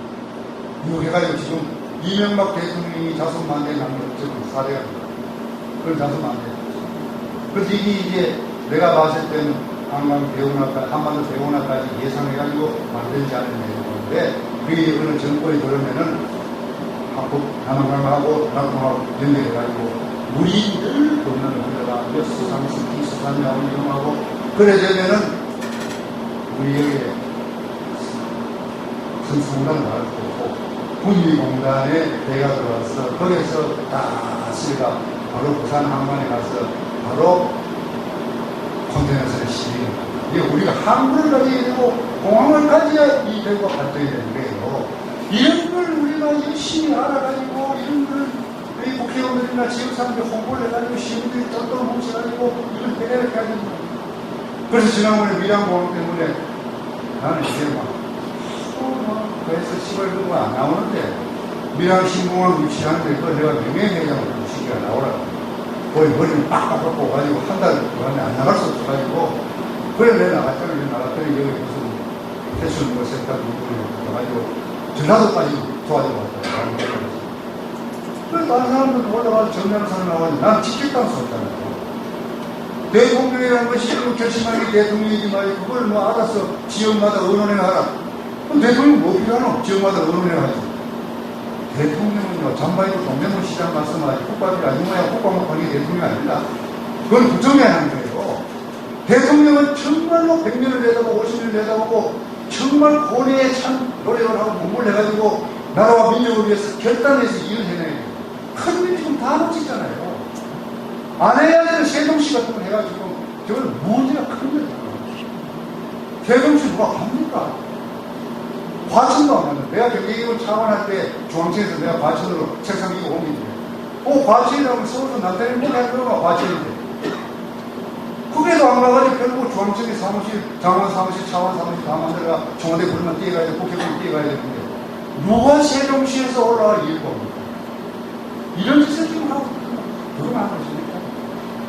S4: 이거 해가지고 지금 이명박 대통령이 자손만대 남은 지금 4대강 그걸 자손만대 그래서 이게 내가 봤을 때는 한반도 대운하까지 예상해가지고 만들지 않은 내용인데 그게 어느 정권이 들으면은 남한강하고 낙동하고 연결해가지고 물이 늘 건너는 흘러가 수산스키 수산야을 이용하고 그래되면은 우리 여기에 성수공단을 나갈 거고 국립공단에 배가 들어와서 거기서 다 실가 바로 부산 항만에 가서 바로 컨테이너선에 실리는 거예요. 이게 우리가 항구를 가져야 되고 공항을 가져야 이 배가 발전이 되는 거예요. 이런 걸 우리가 열심히 알아가지고 이런 걸 우리 국회의원들이나 지역사람들 홍보를 해가지고 시민들이 똘똘 뭉쳐가지고 이걸 해결을 해야 된다. 그래서 지난번에 밀양공항 때문에 나는 이제 그래서 시발도 안 나오는데 밀양신공항 유치하는데 그걸 내가 명예회장으로 시기가 나오라고 거의 머리를 빡빡 꺾고 가지고 한 달 동안에 안 나갈 수 없어가지고 그래 내가 나갔더니 여기 무슨 패션 뭐 센터 부분에 가가지고 전라도까지 도와주고 왔다. 그래서 다른 사람들도 올라가서 정리하는 사람 나와가지고 나는 직접 갈 수 없잖아요. 대통령이라는 것이 결심하는 게 대통령이지 말고 그걸 뭐 알아서 지역마다 의논해 하라. 그럼 대통령 뭐 필요하노? 지역마다 의논해 하지. 대통령은요, 잠바이고 동맹문 시장 말씀하지 국밥이라 이모야 국밥먹하는 게 대통령이 아닙니다. 그건 국정해야 하는 거예요. 대통령은 정말로 100년을 내다보고 50년을 내다보고 정말 고뇌에 참 노력을 하고 공부를 해가지고 나라와 민족을 위해서 결단해서 일을 해내요. 큰 일이 지금 다 놓치잖아요. 안 해야 되는 세종시 같은 걸 해가지고 저건 문제가 큰 거예요. 세종시 누가 갑니까? 과천도 안 하는데 내가 경기기원 차원할 때 중앙청에서 내가 과천으로 책상 이고 옮기는데 과천이라면 서울서 남편이 못할 거가 과천인데 그게도 안 가가지고 결국 중앙청의 사무실, 장관 사무실, 차관 사무실 다 만들어가 청와대 부르면 뛰어가야 돼, 국회의원 뛰어가야 되는데 누가 세종시에서 올라갈 이유가 없습니까? 이런 짓을 지금 하고 그러면 안 되십니까?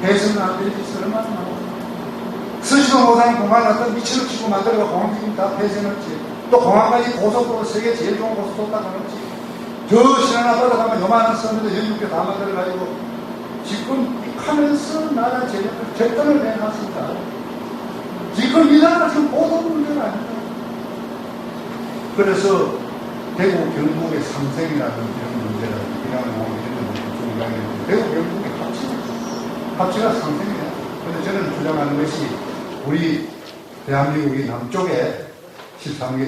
S4: 대선은 안 되지, 설마 안 하고 서시도 못하는 공항 갖다 미치를 치고 만들어가 공항 지금 다 폐쇄했지. 또 공항까지 고속도로 세계 제일 좋은 고속도로 딱 가놓지. 저 신안 앞바다 가면 요만한 섬에도 16개 다 만들어가지고 지금 하면서 나라 재력을 절단을 해놨습니다. 지금 이 나라가 지금 보도 문제가 아닙니다. 그래서 대구 경북의 상생이라는 이런 문제를 그냥 이런 중요하게 대구 경북의 합치가 상생이에요. 그런데 저는 주장하는 것이 우리 대한민국이 남쪽에 13개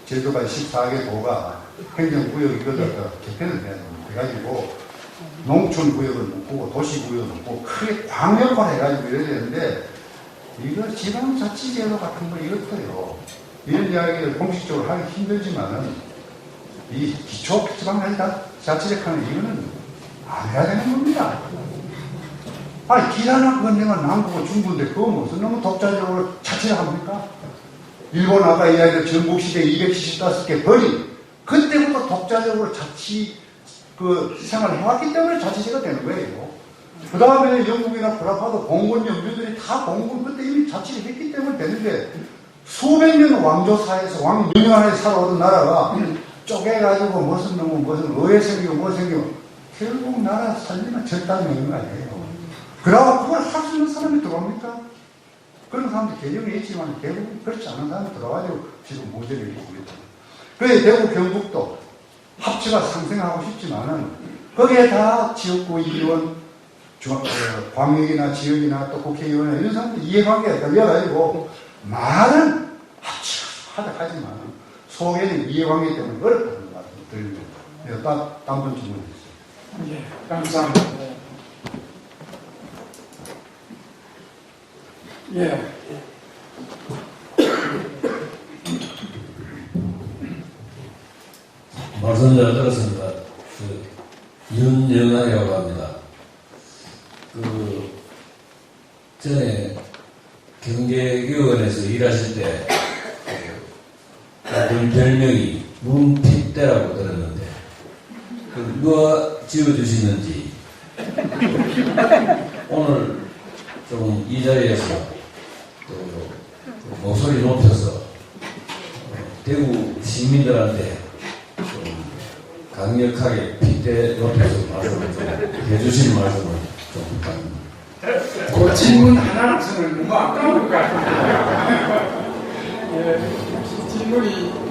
S4: 제도가 14개 도가 행정구역 이거를 개편을 해야 됩니다. 그래가지고 농촌구역을 묶고 도시구역을 묶고 크게 광역화 해가지고 이래야 되는데 이거 지방자치제도 같은 거 이렇고요. 이런 이야기를 공식적으로 하기 힘들지만은 이 기초지방자치력하는 이거는 안 해야 되는 겁니다. 아니 길 하나 건너면 남부고 중부인데 그거 무슨 너무 독자적으로 자치를 합니까? 일본 아까 이야기한 전국시대 275개 벌이 그때부터 독자적으로 자치 그 생활을 해왔기 때문에 자치제가 되는 거예요. 그 다음에 영국이나 프라하도 공군 영주들이 다 공군 그때 이미 자치를 했기 때문에 되는데 수백 년 왕조사에서 왕명령 안에 살아오던 나라가 쪼개가지고 무슨 놈은 무슨 의회 생기고 뭐 생기고 결국 나라 살리면 절단명령 아니에요. 그러고 그걸 할 수 있는 사람이 들어옵니까? 그런 사람들 개념이 있지만 대부분 그렇지 않은 사람이 들어가지고 지금 문제를 일으키고 있다. 그래서 대구 경북도 합치가 상생하고 싶지만은 거기에 다 지역구 의원, 광역이나 지역이나 또 국회의원이나 이런 사람들 이해관계가 걸려가지고 말은 합치가 하지만 속에는 이해관계 때문에 어렵다는 말을 드립니다. 내가 다음번 질문 드리겠습니다.
S1: 예, 감사합니다. 예.
S6: 말씀 잘 들었습니다. 윤영아라고 합니다. 전에 경제교원에서 일하실 때, 그 별명이 문핏대라고 들었는데, 누가 지어주시는지, 오늘 좀 이 자리에서 목소리 높여서 대구 시민들한테 좀 강력하게 핏대 높여서 말씀을 좀 해주신 말씀을 좀 부탁드립니다.
S1: 그 질문 하나로서는 너무 아까운 것 같아요. 예, 질문이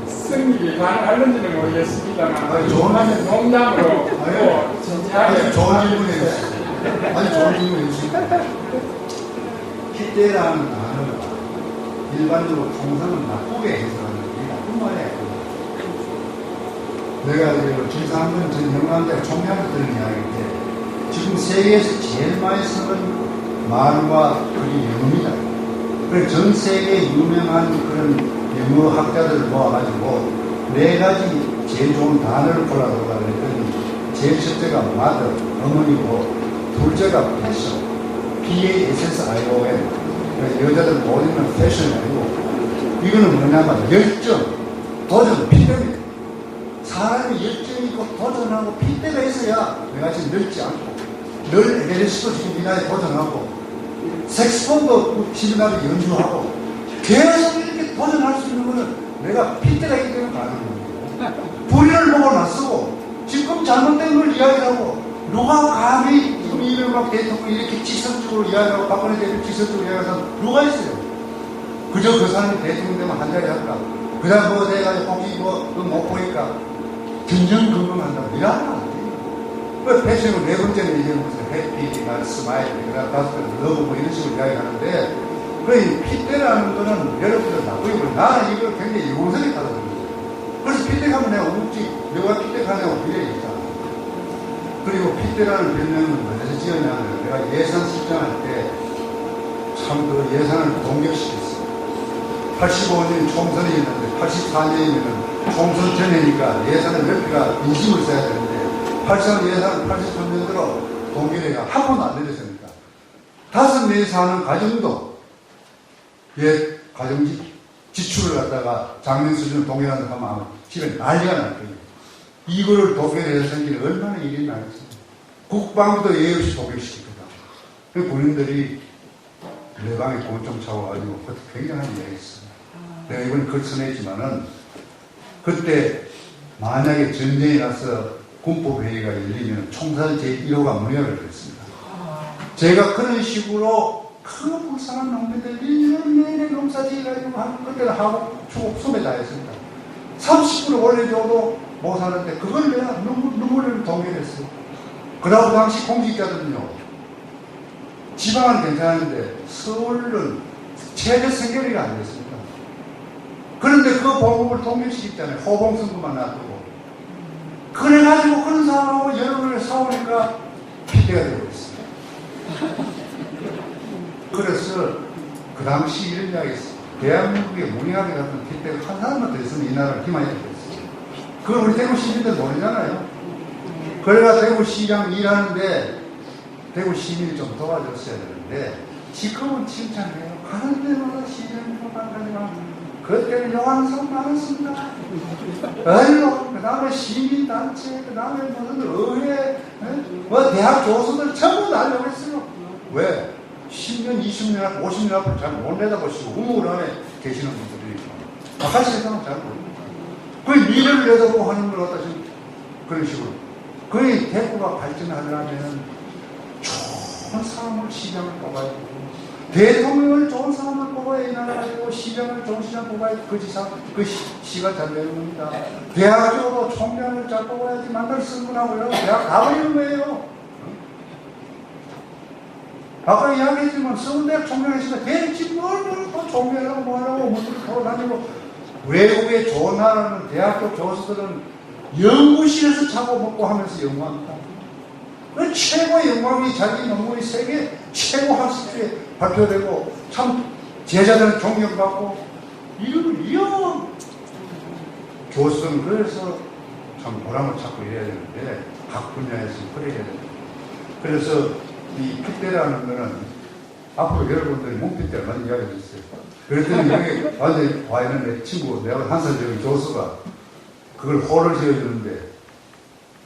S1: 성립이 가능할는지는 모르겠습니다만
S4: 좋은
S1: 농담으로
S4: 아니,
S1: 진지하게
S4: 좋은 질문이에요. 아니 좋은 질문이에요. 핏대라는 단어가 일반적으로 통상은 나쁘게 해석하는 게 나쁜 말이에요. 내가 G3년 전 영남대 총회를 들은 이야기인데 지금 세계에서 제일 많이 쓰는 말과 글이 영어입니다. 그래서 전 세계 유명한 그런 영어 학자들을 모아가지고 4가지 제일 좋은 단어를 골라들어가 그랬더니 제일 첫째가 mother, 어머니고 둘째가 패션, PASSION. 여자들 못 입는 패션이 아니고 이거는 뭐냐면 열정, 도전, 핏대입니다. 사람이 열정이 있고 도전하고 핏대가 있어야 내가 지금 늙지 않고 늘 에베레스트도 지금 이 나이에 도전하고 색스폰도 시민나라 연주하고 계속 이렇게 도전할 수 있는 거는 내가 핏대가 있기 때문에 가능한 거예요. 불의를 보고 나서고 지금 잘못된 걸 이야기하고 누가 감히 지금 이명박 대통령이 이렇게 지성적으로 이야기하고 박근혜 대통령 지성적으로 이야기하는 사람 누가 있어요? 그저 그 사람이 대통령 되면 한 자리 할까? 그 다음 뭐 돼가지고 혹시 못 보니까 전전긍긍한다고 이러면 안 돼요. 그 패션은 4번째는 이제 무슨 해피, 스마일, 그 다음 5번째는 러브 뭐 이런 식으로 이야기하는데 그 핏대라는 거는 여러분들 나쁘게 보면 나는 이걸 굉장히 용서하게 받아들여요. 그래서 핏대가면 내가 우지 내가 핏대가냐고 비례했잖아. 그리고 핏대라는 별명은 어디서 지었냐면 내가 예산 실장할 때 참 그 예산을 동결시켰어요. 85년 총선이 있는데 84년이면 총선 전에니까 예산을 몇 개가 인심을 써야 되는데 84년 예산을 83년도로 동결해가 한 번도 안 내렸으니까 5명이 사는 가정도 가정 지출을 갖다가 작년 수준으로 동결한다고 하면 집에 난리가 날 거예요. 이거를 동결해서 생기는 얼마나 일이 나겠습니까? 국방부도 예의 없이 동결시켰거든. 군인들이 내 방에 돈 좀 차와가지고 그때 굉장한 이야기했어요. 내가 이번에 거쳐냈지만은 그때 만약에 전쟁이 나서 군법회의가 열리면 총살 제1호가 문의를 했습니다. 제가 그런 식으로 그 불쌍한 농민들 1년 내내 농사지어가지고 하는 그때는 하고 소매 다 했습니다. 30% 올려줘도 못 사는데 그걸 내가 눈물을 동결했어요. 그러고 당시 공직자들은요. 지방은 괜찮은데 서울은 최대 생계비가 안 됐습니다. 그런데 그 보급을 동결시켰잖아요. 호봉선거만 놔두고. 그래가지고 그런 사람하고 여러분을 싸우니까 피해가 되고 있어요. 그래서 그 당시 이런 이야기 했어요. 대한민국에 무능하게 같은 핏대가 한 사람만 더 있으면 이 나라를 희망이 되겠어요. 그걸 우리 대구 시민들 모르잖아요. 그래가 대구시장 일하는데 대구 시민이 좀 도와줬어야 되는데 지금은 칭찬해요. 가는 데마다 시장으로 가니까 그때는 요한성 많았습니다. 언론, 그 다음에 시민단체, 그 다음에 무슨 의회, 뭐 대학 교수들 전부 날려고 했어요. 왜? 10년, 20년 앞, 50년 앞을 잘 못 내다보시고 우물 안에 계시는 분들이 바깥 세상은 잘 모릅니다. 그 미래를 내다보고 하는 걸 갖다 지금 그런 식으로. 거의 대구가 발전하려면 좋은 사람을 시장을 뽑아야 되고 대통령을 좋은 사람을 뽑아야 이 나라가 되고 시장을 좋은 시장 뽑아야 그 지사 그 시가 잘 되는 겁니다. 대학교도 총장을 잘 뽑아야지 만날 승분하고요. 대학 다 버리는 거예요. 아까 이야기했지만 서울대학 총장이시면 대체 뭘 총장하고 뭐하라고 무슨 돌아다니고 외국의 좋은 나라는 대학교 교수들은 연구실에서 자고 먹고 하면서 연구합니다. 그 최고의 영광이 자기 논문이 세계 최고 학술지에 발표되고 참 제자들은 존경받고 이런 교수는 그래서 참 보람을 찾고 이래야 되는데 각 분야에서 그래야 됩니다. 그래서 이 핏대라는 거는 앞으로 여러분들이 몸핏대를 많이 이야기해 주세요. 그랬더니 여기 완전히 와 있는 내 친구 내가 한 살 적인 교수가 그걸 호를 지어주는데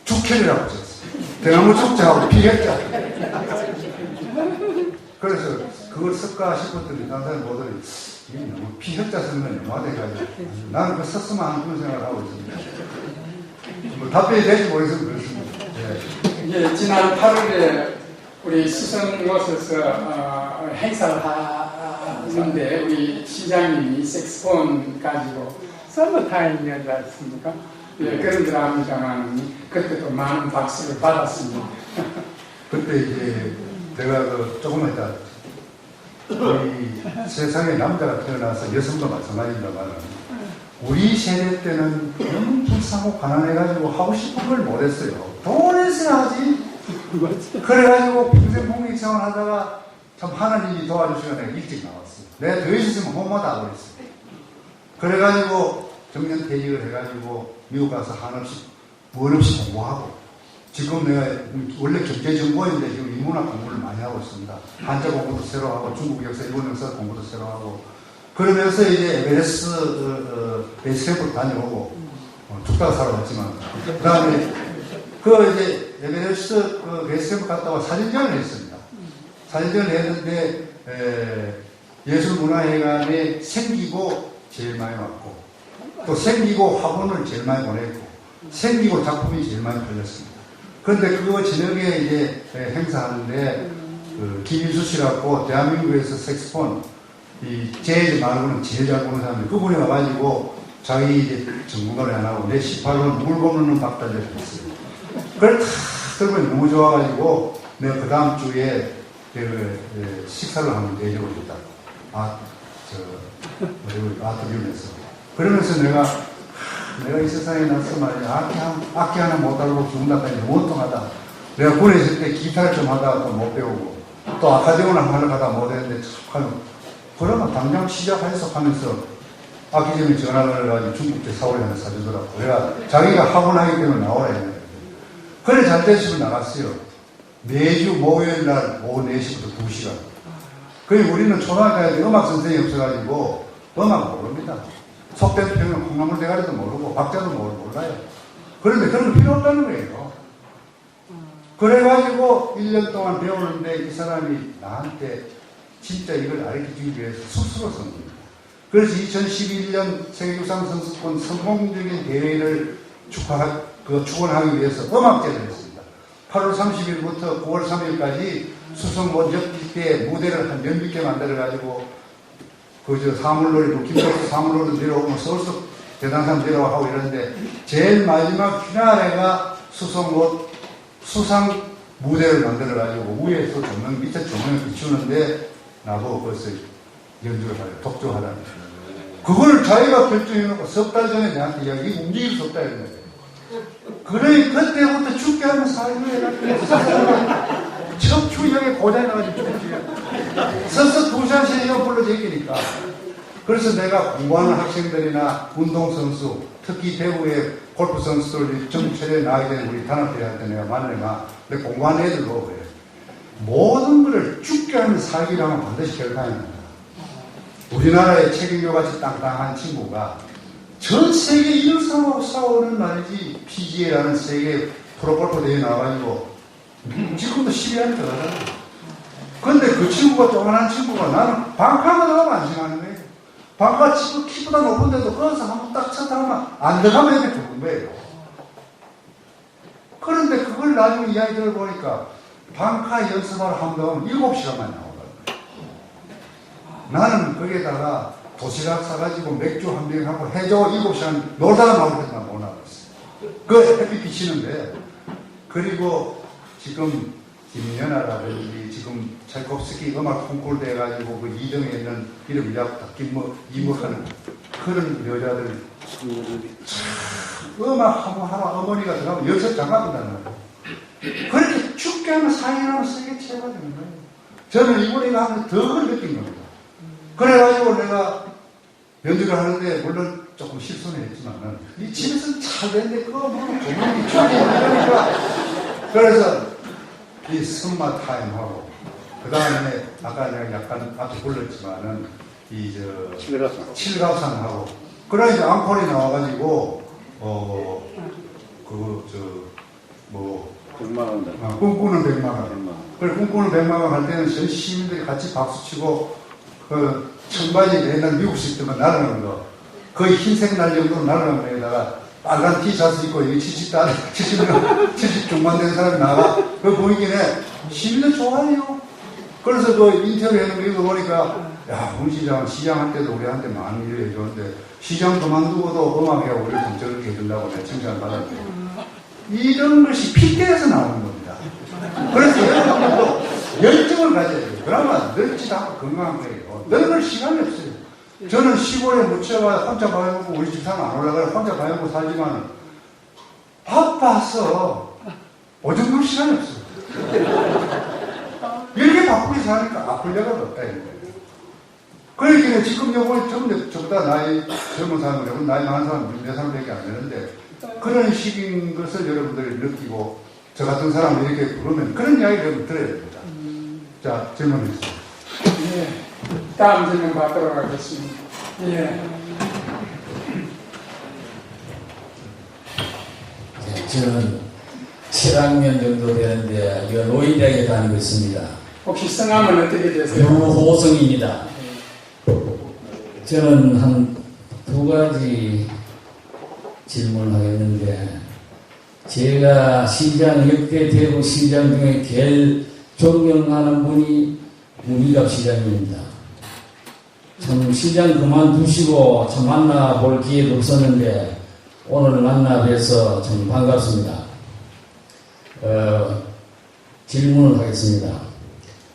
S4: 죽혈이라고 지었어요. 대나무 축제하고 피했자. 그래서 그걸 쓸까 싶었더니 다른 사람이 보더니 이게 너무 피했자 쓰는 건 너무하대가지고 나는 그거 썼으면 하는 그런 생각을 하고 있습니다. 뭐 답변이 될지 모르겠으면 그렇습니다. 네.
S1: 이게 지난 8월에 우리 수성못에서 행사를 하는데 우리 시장님이 색스폰 가지고 서머타임이었지 않습니까? 예, 그런 줄 압니다만 그때도 많은 박수를 받았습니다.
S4: 그때 이제 내가 그 조금 있다 우리 세상에 남자가 태어나서 여성도 마찬가지입니다만 우리 세대 때는 너무 불쌍하고 가난해가지고 하고 싶은 걸 못했어요. 돈 있어야지. 그래가지고 평생 공익생활 하다가 참 하나님이 도와주시고 내가 일찍 나왔어요. 내가 더 있었으면 홈모도 안 그랬어요. 그래가지고 정년퇴직을 해가지고 미국 가서 한없이 뭘 없이 공부하고 지금 내가 원래 경제정보인데 지금 인문학 공부를 많이 하고 있습니다. 한자 공부도 새로 하고 중국 역사, 일본 역사 공부도 새로 하고 그러면서 이제 에베레스트 베이스캠프를 다녀오고 죽다가 살아왔지만 그 다음에 그 이제 에베레스트 그 베이스캠프 갔다 와 사진전을 했습니다. 사진전을 했는데 예술문화회관에 생기고 제일 많이 왔고 또 생기고 학원을 제일 많이 보냈고 생기고 작품이 제일 많이 팔렸습니다. 그런데 그거 저녁에 이제 행사하는데 그 김일수 씨라고 대한민국에서 색스폰 이 재즈 말고는 제일 잘 보는 사람이 그분이 와가지고 자기 이제 전문가를 안 하고 내 18번 물고 넣는 박달을 했어요. 그걸 다 들으면 너무 좋아가지고 내가 그 다음 주에 식사를 한번 내려고 했다. 아트뷰에서. 그러면서 내가 이 세상에 나서 말이야, 악기 하나 못 다루고 죽는다까지 너무 통하다. 내가 군에 있을 때 기타를 좀 하다가 또 못 배우고, 또 아카데미를 하러 가다 못 했는데, 그러면 당장 시작해서 하면서 악기점에 전화를 해가지고 중국제 사오리 하나 사주더라고. 내가 자기가 학원 하기 때문에 나오라 했는데. 그래, 잘 되시면 나갔어요. 매주 목요일 날 오후 4시부터 2시간. 그래, 우리는 초등학교 때 음악 선생님이 없어가지고 음악 모릅니다. 속된 표현은 콩나물 대가리도 모르고 박자도 몰라요. 그런데 그런 거 필요 없다는 거예요. 그래가지고 1년 동안 배우는데 이 사람이 나한테 진짜 이걸 가르쳐주기 위해서 스스로 선 겁니다. 그래서 2011년 세계유산 선수권 성공적인 대회를 축원하기 위해서 음악제를 했습니다. 8월 30일부터 9월 3일까지 수성못 엽기 때 무대를 한 10개 만들어가지고 사물놀이도 김덕수 사물놀이도 내려오고 서울서 대단한 사람 내려와 하고 이러는데 제일 마지막 피나레가 수성못 수상 무대를 만들어가지고 위에서 조명 밑에 조명을 비추는데 나보고 벌써 연주를 하래 독주하라는 그걸 자기가 결정해놓고 석 달 전에 내한테 이야기 움직일 수 없다 이런 거예요. 그래 그때부터 죽게 하면 살고 해가지고 척추형에 고장이 나가지고 죽지. 서서 2시간씩 이거 불러 제끼니까. 그래서 내가 공부하는 학생들이나 운동선수, 특히 대구의 골프 선수들 전국 체대에 나가게 되는 우리 단합회한테 내가 만나면 내 공부하는 애들도 그래. 모든 것을 죽게 하면 살기로 하면 반드시 결단해야 한다. 우리나라의 책임교같이 땅땅한 친구가 전 세계 이런 사람하고 싸우는 말이지 PGA라는 세계 프로골프 대회에 나와가지고 지금도 12안에 들어가잖아. 근데 그 친구가 조그만한 친구가 나는 방카가 들어가면 안심하는 거예요. 방카 치고 키보다 높은데도 거기서 한번 딱 쳤다 하면 안 들어가면 이렇게 죽은 거예요. 그런데 그걸 나중에 이야기 들어보니까 방카 연습하러 한번 7시간만 나오더라고요. 나는 거기에다가 도시락 사가지고 맥주 한 병 하고 해줘 7시간 놀다가 나올 때만 못 나갔어요. 그 햇빛 비치는데 그리고 지금 김연아라든지 지금 찰콥스키 음악 콩쿠르 돼가지고 그 2등에 있는 이름 이목하는 그런 여자들 음악 한번 하나 어머니가 들어가면 열쇠 장갑한다는 거예요. 그렇게 죽게 하면 사인하면 세게 채워야 되는 거예요. 저는 이번에가 하면 더 그걸 느낀 겁니다. 그래가지고 내가 연주를 하는데 물론 조금 실수는 했지만은 이 집에서 잘 됐는데 그거 뭐 조명이 쫙 그래서 이 선마 타임하고 그 다음에 아까 내가 약간 앞에 불렀지만은 칠갑산하고 그래 이제 앙콜이 나와가지고 꿈꾸는 백마강 그래 꿈꾸는 백마강 할 때는 전 시민들이 같이 박수치고 그 청바지 맨날 미국식 때만 날아가는 거 거의 흰색 날 정도로 날아가는 거에다가 빨간 티셔츠 입고 여기 70 중반 된 사람이 나가 그거 보이긴 해. 시민들 좋아해요. 그래서 그 인터뷰 해놓은 거 보니까 야, 문 시장은 시장할 때도 우리한테 많은 일을 해줬는데 시장 그만두고도 음악회하고 우리를 좀 저렇게 해준다고 내가 칭찬을 받았는데 이런 것이 핏대에서 나오는 겁니다. 그래서 여러분들도 열정을 가져야 돼요. 그러면 늙지도 않고 건강한 거예요. 늙을 시간이 없어요. 저는 시골에 묻혀가 혼자 가야먹고 우리 집사람 안 올라가요. 혼자 가야먹고 살지만 바빠서 오줌 누울 시간이 없어요. 이렇게 바쁘게 사니까 아플 데가 없다 이런 거예요. 그러니까 지금 요번에 저보다 나이 젊은 사람이라고 나이 많은 사람 4살밖에 안 되는데 그런 식인 것을 여러분들이 느끼고 저 같은 사람을 이렇게 부르면 그런 이야기를 들어야 됩니다. 자, 질문해 주세요.
S1: 예, 다음 질문 받도록 하겠습니다. 예.
S7: 저는 7학년 정도 되는데 노인대학에 다니고 있습니다.
S1: 혹시 성함은 어떻게 되세요?
S7: 유호성입니다. 저는 한 2가지 질문을 하겠는데 제가 역대 대구 시장 중에 제일 존경하는 분이 문희갑 시장입니다. 참 시장 그만두시고 참 만나볼 기회도 없었는데 오늘 만나 뵈서 참 반갑습니다. 질문을 하겠습니다.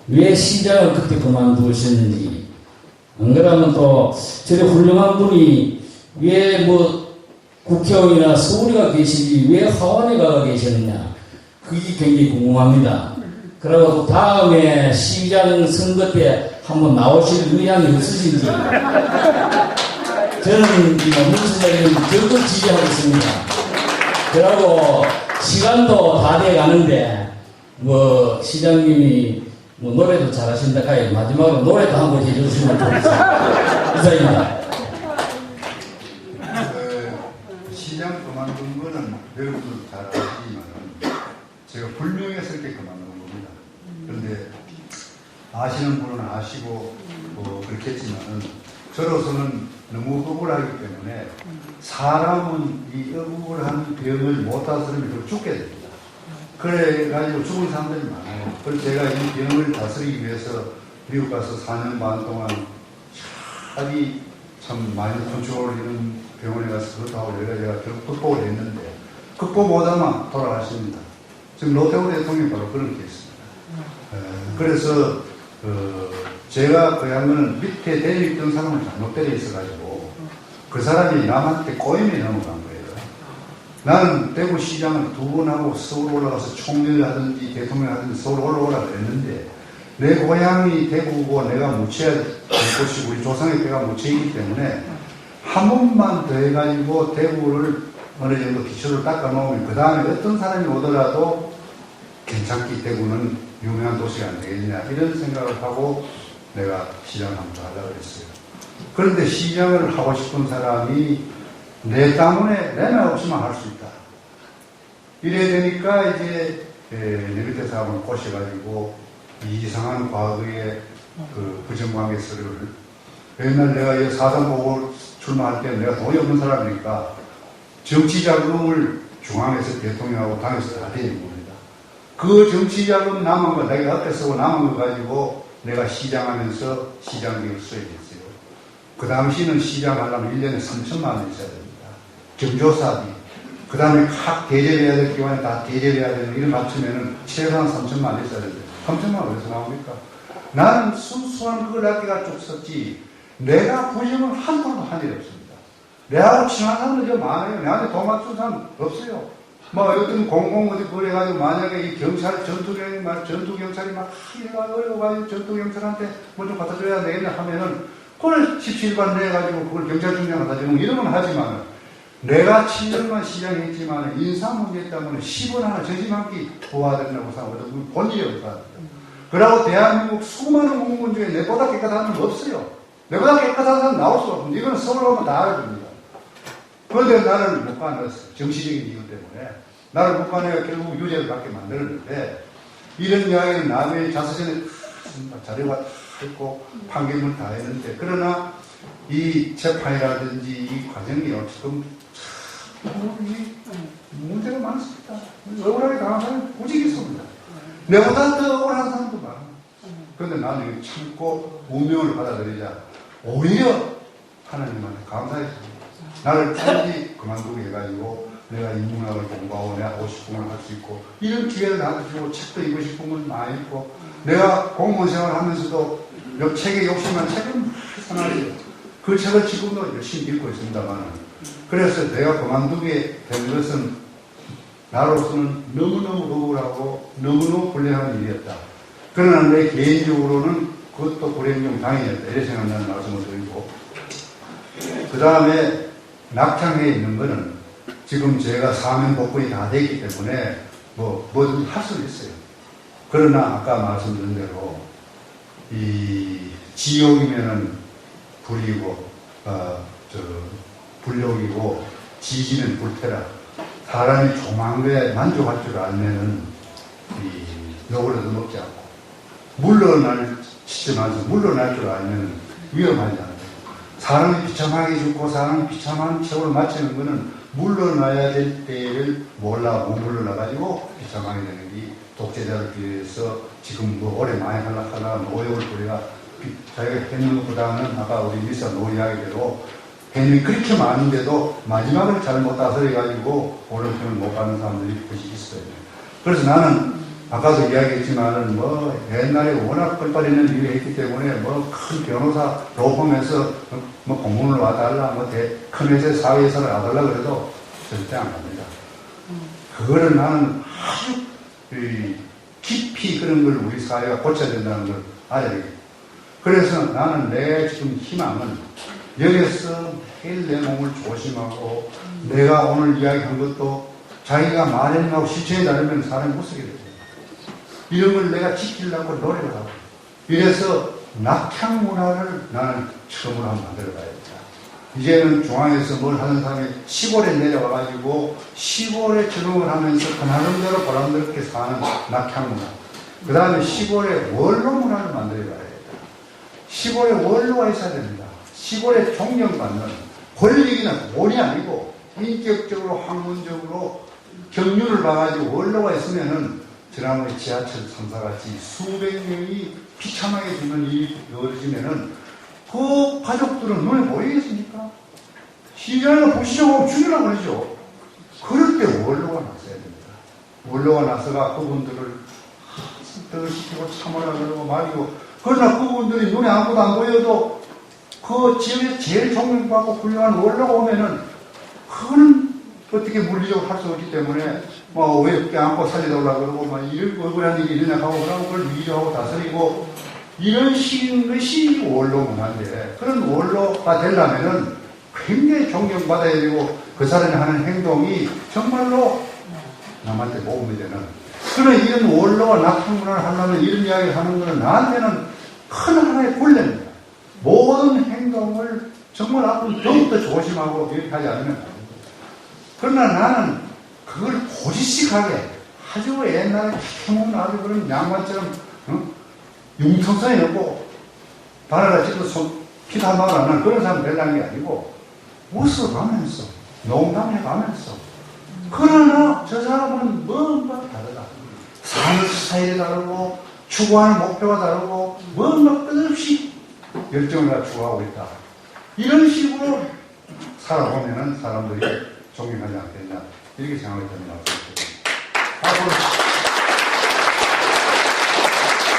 S7: 왜 시장을 그때 그만두셨는지 안 그러면 또 저래 훌륭한 분이 왜 뭐 국회의원이나 서울에 계시지 왜 하원에 가 계셨느냐. 그게 굉장히 궁금합니다. 그리고 또 다음에 시장 선거 때 한번 나오실 의향이 없으신지 저는 문수장님 적극 지지하겠습니다. 그리고 시간도 다 돼 가는데 뭐 시장님이 뭐 노래도 잘하신다 카이 마지막으로 노래도 한번 해주시면 좋겠습니다. 이상입니다.
S4: 시장 그만둔 거는 여러분도 잘 아시지만 제가 불명예스럽게 그만둔 겁니다. 그런데 아시는 분은 아시고 그렇겠지만은 저로서는 너무 억울하기 때문에 사람은 이 억울한 병을 못 다스리면 죽게 됩니다. 그래가지고 죽은 사람들이 많아요. 그래서 제가 이 병을 다스리기 위해서 미국 가서 4년 반 동안 참 많이 컨트롤 이런 병원에 가서 그것도 하고 제가 결국 극복을 했는데 극복 못하면 돌아가십니다. 지금 노태우 대통령이 바로 그런 케이스입니다. 그래서 제가 그 양반은 밑에 대립 있던 사람을 잘못 때려 있어가지고 그 사람이 남한테 꼬임에 넘어간 거예요. 나는 대구시장을 2번 하고 서울 올라가서 총리를 하든지 대통령 하든지 서울 올라오라 그랬는데 내 고향이 대구고 내가 묻혀야 될 곳이고 우리 조상의 때가 묻혀있기 때문에 한 번만 더 해가지고 대구를 어느 정도 기초를 닦아놓으면 그 다음에 어떤 사람이 오더라도 괜찮기 대구는 유명한 도시가 안 되겠냐 이런 생각을 하고 내가 시장을 한번 하려고 했어요. 그런데 시장을 하고 싶은 사람이 내 때문에 내나 없이만 할 수 있다. 이래 되니까 이제 내 밑에 사람을 꼬셔가지고 이상한 과거의 그 부정관계 서류를 옛날 내가 이 사상보고 출마할 때 내가 돈이 없는 사람이니까 정치자금을 중앙에서 대통령하고 당에서 다 대는 겁니다. 그 정치자금 남은 거 내가 앞에 쓰고 남은 거 가지고 내가 시장하면서 시장비를 써야겠어요. 그 당시는 시장하려면 1년에 3천만 원 있어야 됩니다. 경조사비, 그 다음에 각 대접해야 될 기관에 다 대접해야 되는 이런 맞추면은 최소한 3천만 원 있어야 됩니다. 3천만 원 어디서 나옵니까? 나는 순수한 그걸 아끼가 쭉 썼지 내가 부정을 한 번도 한 일이 없습니다. 내하고 친한 사람들 좀 많아요. 내한테 돈 맞춘 사람 없어요. 뭐 어떤 공공 어디 그래가지고 만약에 이 경찰 전투경찰이 막 어려워가지고 전투경찰한테 뭐 좀 갖다 줘야 되겠냐 하면은 그걸 17관 내가지고 그걸 경찰청장 갖다 주면 이런 건 하지만 내가 7년만 시장했지만 인사 문제 때문에 10원 하나 저지만기 도와드린다고 생각하거든. 본 일이 없다. 그러고 대한민국 수많은 공무원 중에 내보다 깨끗한 사람 없어요. 내보다 깨끗한 사람 나올 수가 없습니다. 이거는 서울 오면 다 알아줍니다. 그런데 나를 못 가냈어요. 정치적인 이유 때문에. 나를 못 가내가 결국 유죄를 받게 만들었는데 이런 이야기는 나중에 자서전에 자료가 다 있고 판결문 다 했는데 그러나 이 재판이라든지 이 과정이 지금 문제가 많습니다. 억울하게 당한 사람이 오직 있습니다. 내보다 더 억울한 사람도 많아. 그런데 나는 참고 운명을 받아들이자 오히려 하나님한테 감사했습니다. 나를 빨리 그만두게 해가지고 내가 인문학을 공부하고 내가 하고 싶은 걸 할 수 있고 이런 기회를 나한테 주고 책도 읽고 싶은 건 많이 읽고 내가 공무원 생활을 하면서도 책에 욕심한 책을 많이 사나리요. 그 책을 지금도 열심히 읽고 있습니다만 그래서 내가 그만두게 된 것은 나로서는 너무너무 억울하고 너무너무 불행한 일이었다. 그러나 내 개인적으로는 그것도 불행 중 다행이었다. 이렇게 생각나는 말씀을 드리고 그 다음에 낙창에 있는 거는 지금 제가 사면 복권이 다 되기 때문에 뭐든 할 수는 있어요. 그러나 아까 말씀드린 대로 이 지옥이면은 불이고 불욕이고 지지는 불태라. 사람이 조만간에 만족할 줄 알면은 욕을 얻어먹지 않고 물러날 시점에서 물러날 줄 알면 위험하지 않아요. 사람이 비참하게 죽고 사람이 비참한 세월을 마치는 것은 물러나야 될 때를 몰라 못 물러나가지고 비참하게 되는 게 독재자를 비해서 지금 오래 많이 하려다가 노역을 부리가 자기가 했는 것보다는 아까 우리 미사 노 이야기대로 괜히 그렇게 많은데도 마지막을 잘 못 다스려가지고 오른편을 못 가는 사람들이 굳이 있어요. 그래서 나는 아까도 이야기했지만은 뭐 옛날에 워낙 뻘빠리는 일을 했기 때문에 뭐 큰 변호사 로펌에서 뭐 공문을 와달라 뭐 큰 회사 사회에서 와달라 그래도 절대 안 합니다. 그거를 나는 아주 깊이 그런 걸 우리 사회가 고쳐야 된다는 걸 알아야 되겠다. 그래서 나는 내 지금 희망은 여기서 매일 내 몸을 조심하고 내가 오늘 이야기한 것도 자기가 말했나고 실천에 따르면 사람이 못 쓰게 돼요. 이런 걸 내가 지키려고 노력을 하고 이래서 낙향 문화를 나는 처음으로 한번 만들어 봐야겠다. 이제는 중앙에서 뭘 하는 사람이 시골에 내려와가지고 시골에 적응을 하면서 그 나름대로 보람스럽게 사는 낙향 문화. 그 다음에 시골에 원로 문화를 만들어 봐야겠다. 시골에 원로가 있어야 됩니다. 시골에 존경받는 권력이나 돈이 아니고 인격적으로 학문적으로 경륜을 봐가지고 원로가 있으면은 지난번에 지하철 3사 같이 수백 명이 비참하게 죽는 일이 이루어지면은 그 가족들은 눈에 보이겠습니까? 시장을 보시자고 죽이라고 그러죠. 그럴 때 원로가 나서야 됩니다. 원로가 나서가 그분들을 시키고 참으라 그러고 말이고 그러나 그분들이 눈에 아무도 안 보여도 그 지역에 제일 존경받고 훌륭한 원로가 오면은 그거는 어떻게 물리적으로 할 수 없기 때문에 뭐 왜 껴안고 살려달라고 그러고 막 이런 억울한 일이 일어나고 그러고 그걸 위로하고 다스리고 이런 식인 것이 원로 문화인데 그런 원로가 되려면은 굉장히 존경받아야 되고 그 사람이 하는 행동이 정말로 남한테 모범이 되는 그런 이런 원로가 낙향 문화를 하려면 이런 이야기를 하는 것은 나한테는 큰 하나의 굴레입니다. 모든 행동을 정말 앞으로 더욱더 조심하고 이렇게 하지 않으면 안 됩니다. 그러나 나는 그걸 고지식하게 아주 옛날에 캐먹는 아주 그런 양반처럼 융통성이 없고 바라라 찍고 피도 한 방울 안 나는 그런 사람 되려는 게 아니고 웃어가면서 농담해가면서 그러나 저 사람은 뭔가 다르다. 사는 스타일이 다르고 추구하는 목표가 다르고 뭔가 끝없이 열정을 갖고 추구하고 있다. 이런 식으로 살아보면은 사람들이 존경하지 않겠냐 이렇게 생각이 듭니다. 앞으로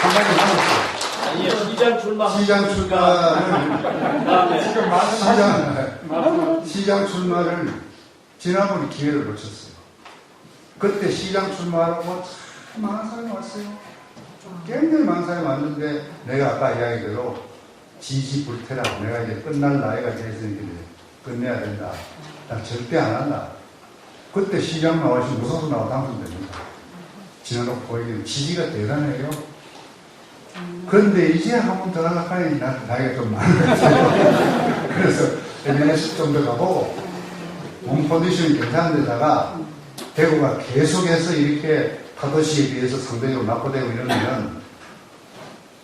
S4: 한 가지 남았어요.
S5: 아니요, 시장 출마.
S4: 시장 출마를
S1: 지금 말씀하신
S4: 시장 출마를 지난번에 기회를 놓쳤어요. 그때 시장 출마하고 참 많은 사람이 왔어요. 굉장히 많은 사람이 왔는데 내가 아까 이야기대로 지지불태라고 내가 이제 끝날 나이가 됐으니까 끝내야 된다. 난 절대 안 한다. 그때 시장 나와서 무서워서 나와 당선됩니다. 지나놓고 보이기는 지지가 대단해요. 그런데 이제 한 번 더 하려고 하니 나이가 좀 많은 것 같아요. 그래서 내년에 10 정도 가보고 몸 컨디션이 괜찮은 데다가 대구가 계속해서 이렇게 타도시에 비해서 상대적으로 낙후되고 이러면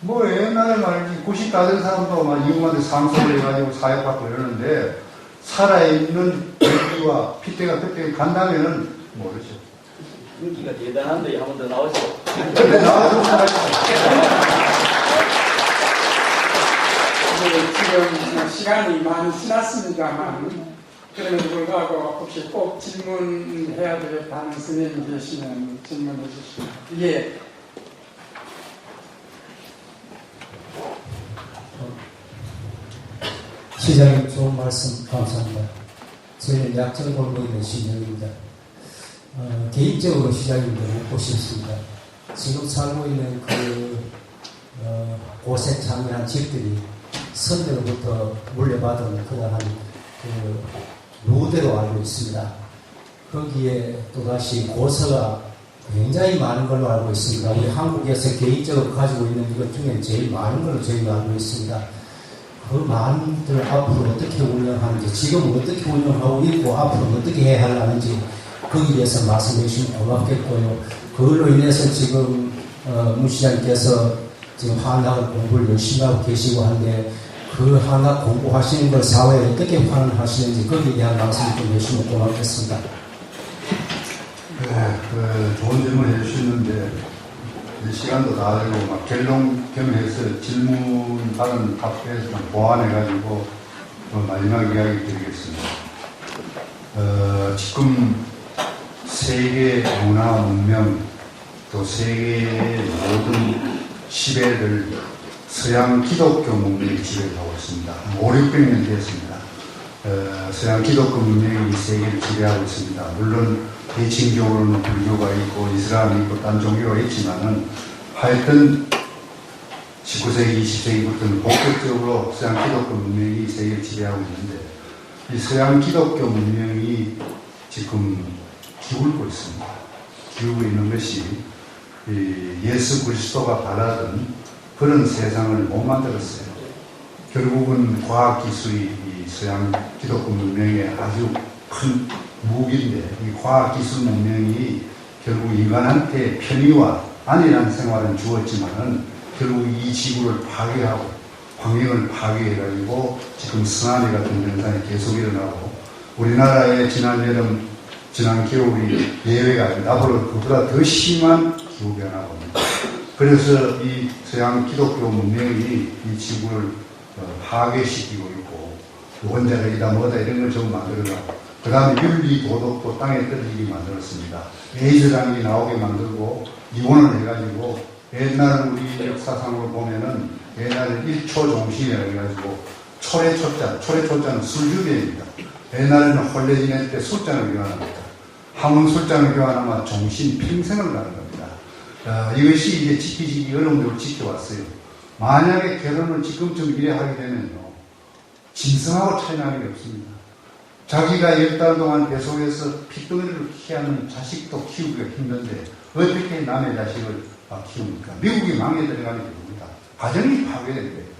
S4: 뭐 옛날에 말이지 90 다 된 사람도 막 이웃한테 상속을 해가지고 사역받고 이러는데 살아있는 인기와 핏대가 그때 간다면은 모르죠.
S5: 인기가 대단한데 한 번 더 나오시죠.
S4: 근데 나와서
S1: 지금 시간이 많이 지났습니다만 그럼에도 불구하고 혹시 꼭 질문해야 되겠다는 스님이 계시면 질문해 주시면 예.
S2: 시장님 좋은 말씀 감사합니다. 저희는 약점 골목에 있는 신영입니다. 개인적으로 시장님도 묻고 싶습니다. 지금 살고 있는 고색 장면한 집들이 선대로부터 물려받은 그러한 루대로 알고 있습니다. 거기에 또다시 고서가 굉장히 많은 걸로 알고 있습니다. 우리 한국에서 개인적으로 가지고 있는 이것 중에 제일 많은 걸로 저희가 알고 있습니다. 그 많은들 앞으로 어떻게 운영하는지, 지금 어떻게 운영하고 있고 앞으로 어떻게 해야 하는지 거기에 대해서 말씀해 주시면 고맙겠고요. 그걸로 인해서 지금 문 시장님께서 지금 한학을 공부를 열심히 하고 계시고 한데 그 한학 공부하시는 걸 사회에 어떻게 환원하시는지 거기에 대한 말씀 좀 해주시면 고맙겠습니다.
S4: 네, 좋은 질문 해주시는데 시간도 다 되고 막 결론 겸해서 질문 받은 답변에서 보완해가지고 마지막 이야기 드리겠습니다. 지금 세계 문화 문명 또 세계의 모든 지배를 서양 기독교 문명이 지배를 하고 있습니다. 5, 600년 되었습니다. 서양 기독교 문명이 이 세계를 지배하고 있습니다. 물론 대칭적으로는 불교가 있고 이슬람이 있고 딴 종교가 있지만은 하여튼 19세기, 20세기부터는 본격적으로 서양 기독교 문명이 세계를 지배하고 있는데 이 서양 기독교 문명이 지금 기울고 있습니다. 기울고 있는 것이 예수 그리스도가 바라던 그런 세상을 못 만들었어요. 결국은 과학기술이 이 서양 기독교 문명의 아주 큰 무기인데 이 과학기술 문명이 결국 인간한테 편의와 안일한 생활은 주었지만은 결국 이 지구를 파괴하고 환경을 파괴해가지고 지금 쓰나미 같은 현상이 계속 일어나고 우리나라의 지난 여름, 지난 겨울이 예외가 아닙니다. 앞으로 그보다 더 심한 기후변화가 옵니다. 그래서 이 서양 기독교 문명이 이 지구를 파괴시키고 있고 원자력이다 뭐다 이런 걸 좀 만들어가고 그 다음에 윤리 도덕도 땅에 떨어지게 만들었습니다. 에이즈라는 게 나오게 만들고 이혼을 해가지고 옛날 우리 역사상으로 보면은 옛날에 1초 종신이라고 해가지고 초래초자는 술주변입니다. 옛날에는 홀레지낼 때 술잔을 교환합니다. 한번 술잔을 교환하면 종신 평생을 가는 겁니다. 이것이 이제 지키기 어려운 대로 지켜왔어요. 만약에 결혼을 지금쯤 이래 하게 되면요. 짐승하고 차이 나는 게 없습니다. 자기가 10달 동안 배속해서 핏덩어리를 키우는 자식도 키우기가 힘든데 어떻게 남의 자식을 키웁니까? 미국이 망해 들어가는 겁니다. 가정이 파괴된 거예요.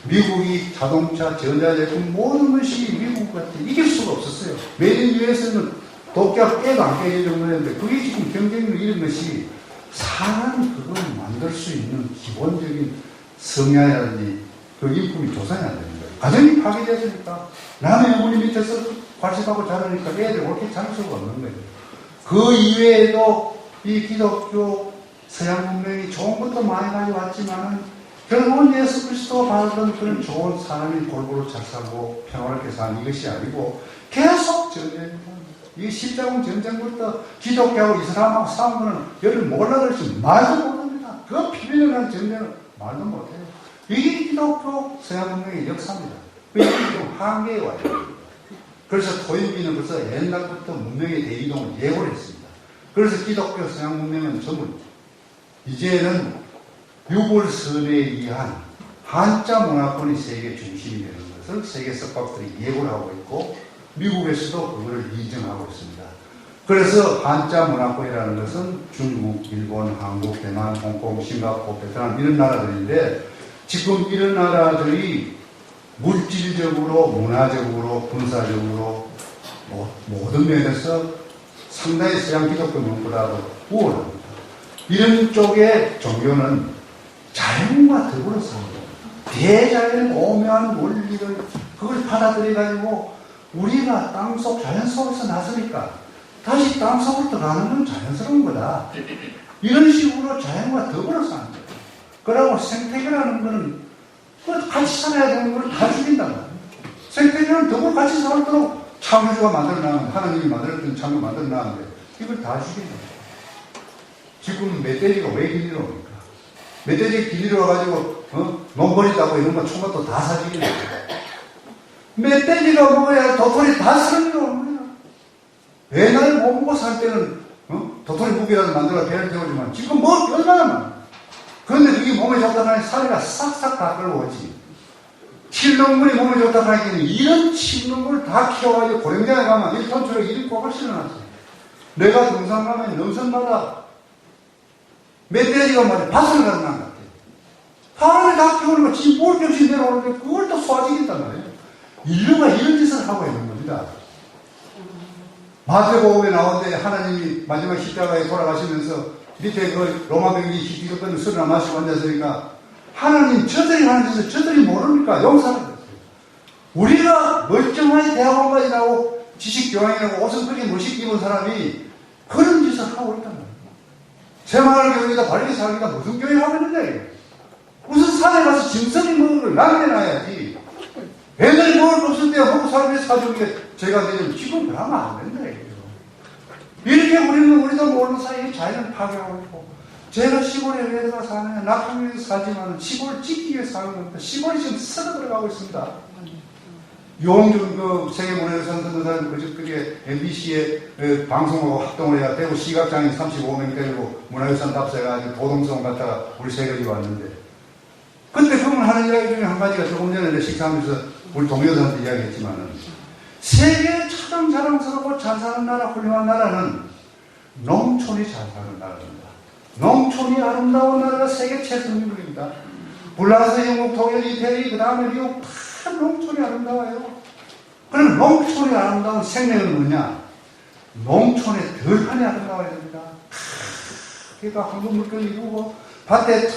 S4: 미국이 자동차, 전자제품 모든 것이 미국한테 이길 수가 없었어요. 메이드 인 유에스는 독자 깨도 안 깨질 정도였는데 그게 지금 경쟁력 이런 것이 사람이 그걸 만들 수 있는 기본적인 성향이라든지 그 인품이 조성이 안 되는 거예요. 가정이 파괴되었으니까 남의 어머니 밑에서 관심하고 자라니까 애들 그렇게 자랄 수가 없는 거예요. 그 이외에도 이 기독교 서양 문명이 좋은 것도 많이 가져왔지만은 결국은 예수 그리스도가 바라던 그런 좋은 사람이 골고루 잘 살고 평화롭게 사는 이것이 아니고 계속 전쟁입니다. 이 십자군 전쟁부터 기독교하고 이슬람하고 싸우는 여를 몰라들지 말도 못합니다. 그 피비련한 전쟁은 말도 못해요. 이게 기독교 서양 문명의 역사입니다. 이게 좀 한계에 와요. 그래서 토인비는 벌써 옛날부터 문명의 대이동을 예고를 했습니다. 그래서 기독교 서양 문명은 전부 이제는 유골선에 의한 한자 문화권이 세계 중심이 되는 것을 세계 석학들이 예고를 하고 있고 미국에서도 그거를 인정하고 있습니다. 그래서 한자 문화권이라는 것은 중국, 일본, 한국, 대만, 홍콩, 싱가포르, 베트남 이런 나라들인데 지금 이런 나라들이 물질적으로, 문화적으로, 군사적으로 모든 면에서 상당히 서양 기독교 문화보다도 우월합니다. 이런 쪽의 종교는 자연과 더불어 삽니다. 대자연의 오묘한 원리를 그걸 받아들여가지고 우리가 땅속 자연 속에서 나서니까 다시 땅속으로 들어가는 건 자연스러운 거다. 이런 식으로 자연과 더불어 사는 거예요. 그러고 생태계라는 거는 같이 살아야 되는 걸 다 죽인단 말이에요. 생태계는 더불어 같이 살도록 창조주가 만들어놨는데 하나님이 만들었던 창조 만들어놨는데 이걸 다 죽인다. 지금 멧돼지가 왜 길리러 옵니까? 멧돼지 길리러 와가지고 놈버리 따고 이런 거 총각도 다 사주기는 멧돼지가 먹어야 도토리 다 쓰러지러 오는 거야. 옛날에 못 먹고 살 때는 도토리 무기라도 만들어 배를 태우지만 지금 뭐 얼마나 많아. 그런데 그게 몸에 좋다고 하니 살이가 싹싹 다 끌어오지. 칠농물이 몸에 좋다고 하기에는 이런 칠농물을 다 키워가지고 고령장에 가면 1톤1톤 꼴을 실어놨어. 내가 등산 가면 능선마다 멧돼지가 말이야 밭을 가는 것 같아. 사람이 다 키우는 거 지 볼격씩 내려오는데 그걸 또 쏘아지겠단 말이에요. 인류가 이런 짓을 하고 있는 겁니다. 마태복음에 나오는데 하나님이 마지막 십자가에 돌아가시면서 밑에 그 로마 병기 히피거든 술이나 마시고 앉았으니까 하나님 저들이 하는 짓을 저들이 모릅니까? 용서를 했어요. 우리가 멀쩡하게 대학원까지 나오고 지식교양이라고 옷을 그렇게 멋있게 입은 사람이 그런 짓을 하고 있단 말이에요. 새마을 교육이다 바르게 살기가 무슨 교육을 하고 있는데 무슨 산에 가서 짐승이 먹은 걸 남겨놔야지. 애들이 먹을 거 없을 때 먹고 살기 위해서 사주는 게 제가 되면 지금 그러면 안 된다. 이렇게 우리도 모르는 사이에 자연을 파괴하고 있고 제가 시골에 왜 들어가 사느냐? 낙하면에서 살지만 시골 짓기 위해서 사는 겁니다. 시골이 지금 썩어 들어가고 있습니다. 용준 그 세계문화유산 선거사는 그저께 MBC에 방송하고 활동을 해야 대구 시각장애인 35명 데리고 문화유산 답사해가지고 도동성 갔다가 우리 세계에 왔는데 그때 그분 하는 이야기 중에 한 가지가 조금 전에 내 식사하면서 우리 동료들한테 이야기했지만은 세계 참 자랑스럽고 잘 사는 나라, 훌륭한 나라는 농촌이 잘 사는 나라입니다. 농촌이 아름다운 나라가 세계 최선입니다. 불란서, 영국, 독일, 이태리, 그 다음에 미국 다 농촌이 아름다워요. 그럼 농촌이 아름다운 생명은 뭐냐? 농촌에 덜하니 아름다워야 됩니다. 그러니까 황금 물결이 이루고 밭에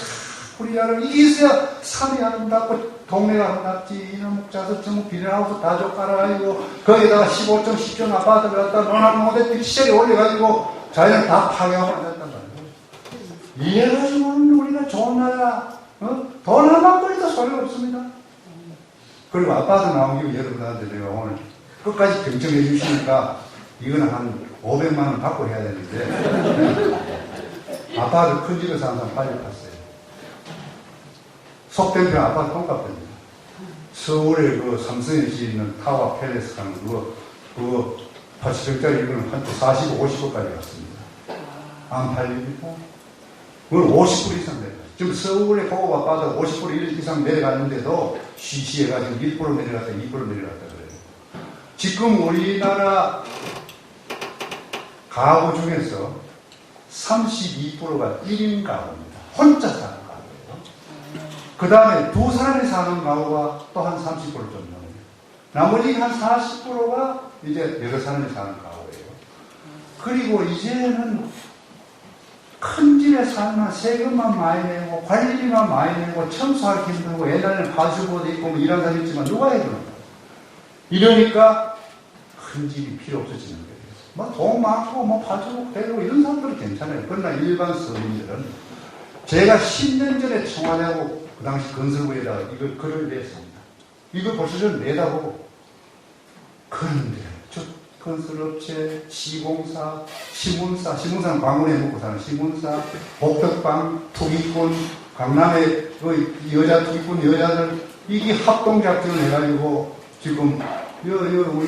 S4: 풀이 아름 이게 있어야 산이 아름답고 동네가 아름답지. 이놈 목자서 전부 비닐하우스 다 족깔아가지고 거기다가 15점, 10점 아파트를 갖다 논하는 시절에 올려가지고 자연을 다 파괴하고 앉았단 말이에요. 이래가지고는 우리가 좋은 나라, 돈 하나만 벌어도 소리가 없습니다. 그리고 아파트 나온 김에 여러분한테 내가 오늘 끝까지 경청해 주시니까 이거는 한 500만 원 받고 해야 되는데 아파트 큰 집에 사는 사람 빨리 갔어요. 속된편 아파트 똥값입니다. 서울에 그 삼성에 지있는 타워 팰리스 가는 그거 80평짜리 이거는 한 40, 50%까지 갔습니다. 안 팔립니까? 그걸 50% 이상 내려가요. 지금 서울에 고급 아파트 50% 이상 내려갔는데도 쉬쉬해가지고 1% 내려갔다 2% 내려갔다 그래요. 지금 우리나라 가구 중에서 32%가 1인 가구입니다. 혼자 사는 가구예요. 그 다음에 두 사람이 사는 가구가 또 한 30% 좀 넘어요. 나머지 한 40%가 이제 여러 사람이 사는 가구예요. 그리고 이제는 큰 집에 살면 세금만 많이 내고 관리비만 많이 내고 청소하기 힘들고 옛날에는 가주고도 있고 뭐 이런 사람이 있지만 누가 해주는 거예요. 이러니까 큰 집이 필요 없어지는 거예요. 뭐 돈 많고 뭐 봐주고 되고 이런 사람들은 괜찮아요. 그러나 일반 서민들은 제가 10년 전에 청와대하고 그 당시 건설부에다가 이걸 글을 냈습니다. 이걸 벌써 좀 내다보고 그런데 건설업체, 시공사, 시문사는 광원에 묵고 사는 시문사, 복덕방, 투기꾼, 강남의 그 여자 투기꾼 여자들 이게 합동작전을 해가지고 지금 우리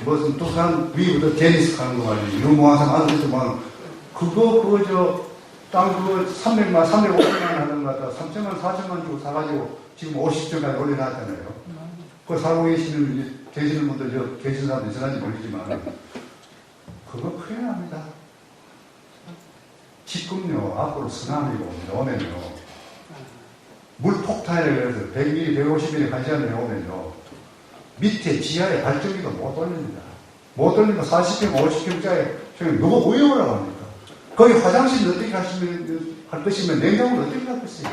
S4: 무슨 두산 위부터 제니스 가는 거 말이에요. 유모항상 아들도 막 땅 300만, 350만 하는 거 같다. 3천만, 4천만 주고 사가지고 지금 50점까지 올려놨잖아요. 그거 사고 계시는 분들, 계신 사람들 있으는지 모르지만, 그거 큰일 납니다. 지금요, 앞으로 쓰나미가 오면요, 물폭탄이라고 해서 100mm, 150mm 한 시간에 오면요, 밑에 지하에 발전기도 못 돌립니다. 못 돌리면 40평, 50평짜리, 누가 우영을 합니까? 거기 화장실 어떻게 할 것이면 냉장고를 어떻게 할 것이에요?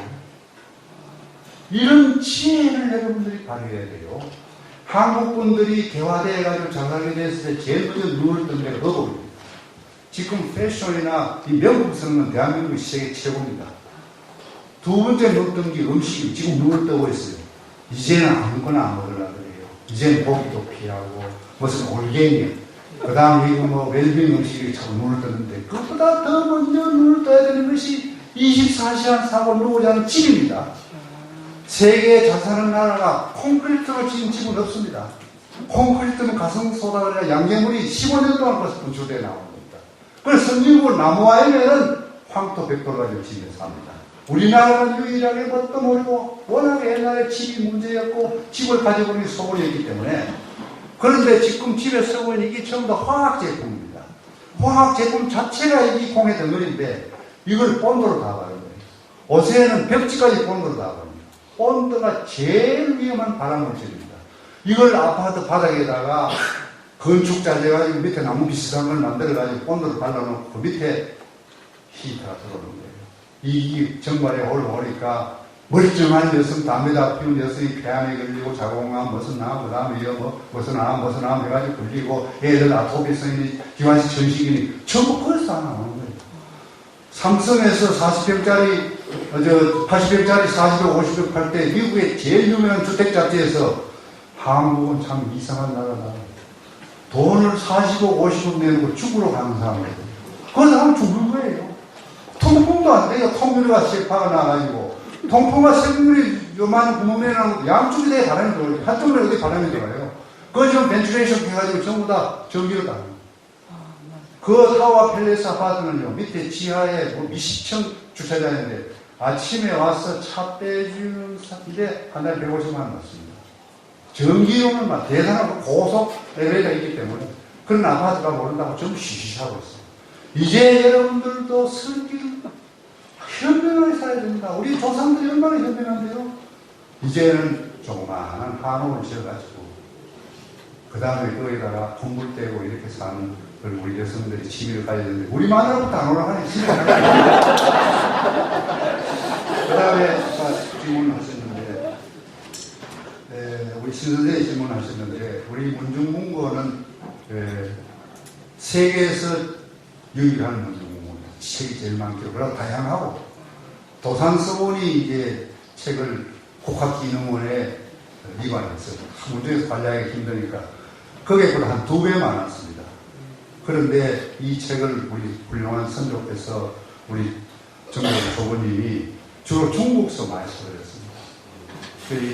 S4: 이런 지혜를 여러분들이 발휘해야 돼요. 한국 분들이 개화되어가지고 잘 살게 됐을 때 제일 먼저 눈을 뜬 데가 너도입니다. 지금 패션이나 이 명품 쓰는 건 대한민국이 세계 최고입니다. 두 번째 눈 뜬 게 음식이 지금 눈을 뜨고 있어요. 이제는 아무거나 안 먹으려고 그래요. 이제는 고기도 피하고 무슨 올갱이 그 다음에 이거 뭐 웰빙 음식이 자꾸 눈을 뜨는데 그것보다 더 먼저 눈을 떠야 되는 것이 24시간 사고 누우지 않은 집입니다. 세계에 잘 사는 나라가 콘크리트로 지은 집은 없습니다. 콘크리트는 가성소다 그래야 양갱물이 15년 동안 벌써 분출되어 나옵니다. 그래서 선진국은 나무와이면은 황토 벽돌 가지고 집에 삽니다. 우리나라는 유일하게 뭣도 모르고 워낙에 옛날에 집이 문제였고 집을 가져보는 게 소홀했기 때문에 그런데 지금 집에 쓰고 있는 이게 전부 다 화학 제품입니다. 화학 제품 자체가 이 공의 덩어리인데 이걸 본드로 다 바른 거예요. 옷에는 벽지까지 본드로 다 바릅니다. 본드가 제일 위험한 발암물질입니다. 이걸 아파트 바닥에다가 건축자재가지고 밑에 나무 비슷한 걸 만들어가지고 본드를 발라놓고 그 밑에 히터가 들어오는 거예요. 이 정발에 올라오니까 멀쩡한 여성, 담배다 피운 여성이 폐암에 걸리고 자궁암, 무슨 암, 그 다음에 무슨 암 해가지고 걸리고 애들 아토피성이니 기관식 전식이니 전부 거기서 다 나오는 거예요. 삼성에서 40평짜리 80평짜리 40평, 50평 팔 때 미국의 제일 유명한 주택잡지에서 한국은 참 이상한 나라다. 돈을 40억, 50억 내고 죽으러 가는 사람이에요. 그 사람은 죽는 거예요. 통풍도 안 돼요. 통유리가 쇠파가 나가지고. 통풍과 쇠물이 요만 구멍에 나오고 양쪽에 대해 바람이 들어요. 한쪽으로 어디 바람이 들어요. 그거 지금 벤til레이션 해가지고 전부 다 전기를 다. 그 타워 팰리스 아파트는요, 밑에 지하에 뭐 20층 주차장인데, 아침에 와서 차 빼주는 사인데, 한 달에 150만 원 받습니다. 전기료는 막 대단하고 고속 엘리베이터가 있기 때문에, 그런 아파트가 모른다고 전부 시시하고 있어요. 이제 여러분들도 슬기를 현명하게 살아야 됩니다. 우리 조상들이 얼마나 현명한데요? 이제는 조그마한 한옥을 지어가지고, 그 다음에 거기다가 건물 떼고 이렇게 사는 우리 여성들이 취미를 가져야 되는데, 우리 마누라부터 안 오라하니 취미를 가져야 그 다음에 질문하셨는데, 우리 신선생이 질문하셨는데, 우리 문중문고는 세계에서 유일한 문중문고입니다. 책이 제일 많기로, 그러나 다양하고, 도산서원이 이제 책을 국학기능원에 미관했어요. 문중에서 관리하기 힘드니까, 거기에 보다 한 2배 많았습니다. 그런데 이 책을 우리 훌륭한 선조께서 우리 정보 조부님이 주로 중국서 많이 소개했습니다.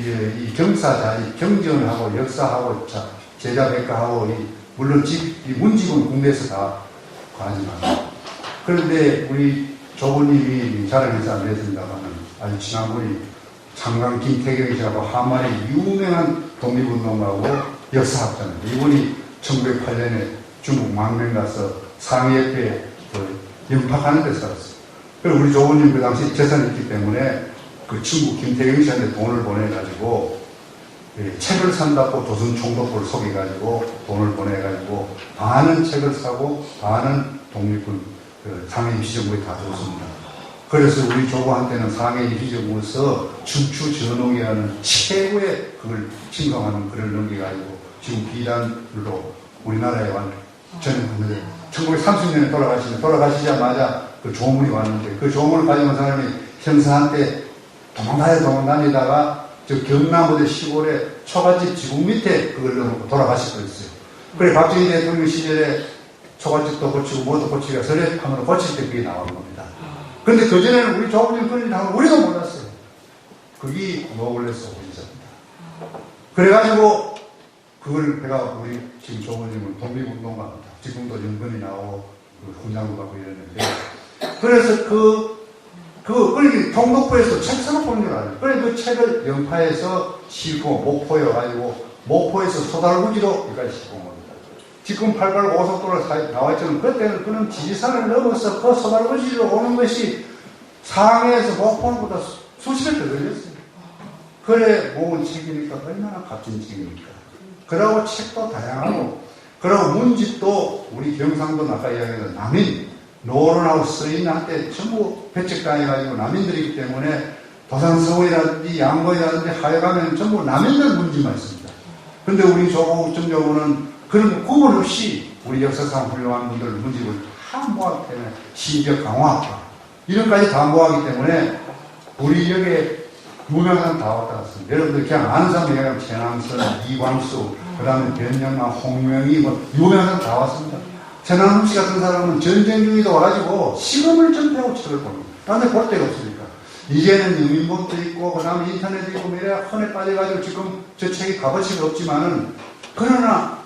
S4: 이제 이 경사자리, 경전하고 역사하고 제자백과하고 물론 이 문집은 국내에서 다 가지만, 그런데 우리 조부님이 자랑해서 안 됐습니다만 아주 친한 분이 창강 김태경이라고 한마리 유명한 독립운동가고 역사학자입니다. 이분이 1908년에 중국 망명 가서 상해협회 연팍하는 데 살았어요. 그리고 우리 조부님 그 당시 재산이 있기 때문에 그 친구 김태경 씨한테 돈을 보내가지고 책을 산다고 조선 총독부를 속여가지고 돈을 보내가지고 반은 책을 사고 반은 독립군 상해 비정부에 다 줬습니다. 그래서 우리 조부한테는 상해 비정부에서 춘추전홍이라는 최고의 그걸 칭송하는 글을 넘겨가지고 지금 비단으로 우리나라에 전했는데 1930년에 돌아가시자마자 그 조문이 왔는데 그 조문을 가져온 사람이 형사한테 도망다니다가 저 경남어대 시골에 초가집 지붕 밑에 그걸 넣어놓고 돌아가실 거였어요. 그래 박정희 대통령 시절에 초가집도 고치고 뭐도 고치고 서래함으로 고칠 때 그게 나온 겁니다. 그런데 그전에는 우리 조부님 그런 일 하면 우리도 몰랐어요. 그게 노블레스 오리자입니다. 그래가지고 그걸 내가 우리 지금 조부님은 독립운동가입니다. 지금도 연근이 나오고 훈장도 받고 이랬는데 그래서 그러니 동독부에서 책 사놓고 줄 알아요. 그래 그 책을 영파에서 싣고 목포에 와가지고 목포에서 소달구지로 여기까지 싣고 온 겁니다. 지금 88 고속도로 나와있지만 그때는 그는 지리산을 넘어서 그 소달구지로 오는 것이 상해에서 목포보다 수십 배 더 걸렸어요. 그래 모은 책이니까 얼마나 값진 책입니까? 그러고 책도 다양하고 그리고 문집도 우리 경상도 아까 이야기했던 남인 노론하고 서인한테 전부 배척당해가지고 남인들이기 때문에 도산서원이라든지 양고이라든지 하여가면 전부 남인들 문집만 있습니다. 근데 우리 조국 정조부는 그런 구분 없이 우리 역사상 훌륭한 분들 문집을 다 모았기 때문에 심지어 강화학파 이런까지 다 모았기 때문에 우리 역에 유명한 사람 다 왔다 갔습니다. 여러분들 그냥 아는 사람 얘기하면 최남선, 이광수, 그 다음에 변영만, 홍명희, 뭐, 유명한 사람 다 왔습니다. 최남선 씨 같은 사람은 전쟁 중에도 와가지고 시험을 전폐하고 책을 봅니다. 딴 데 볼 데가 없으니까. 이제는 유민본도 있고, 그 다음에 인터넷도 있고, 미래 헌에 빠져가지고 지금 저 책이 값어치가 없지만은, 그러나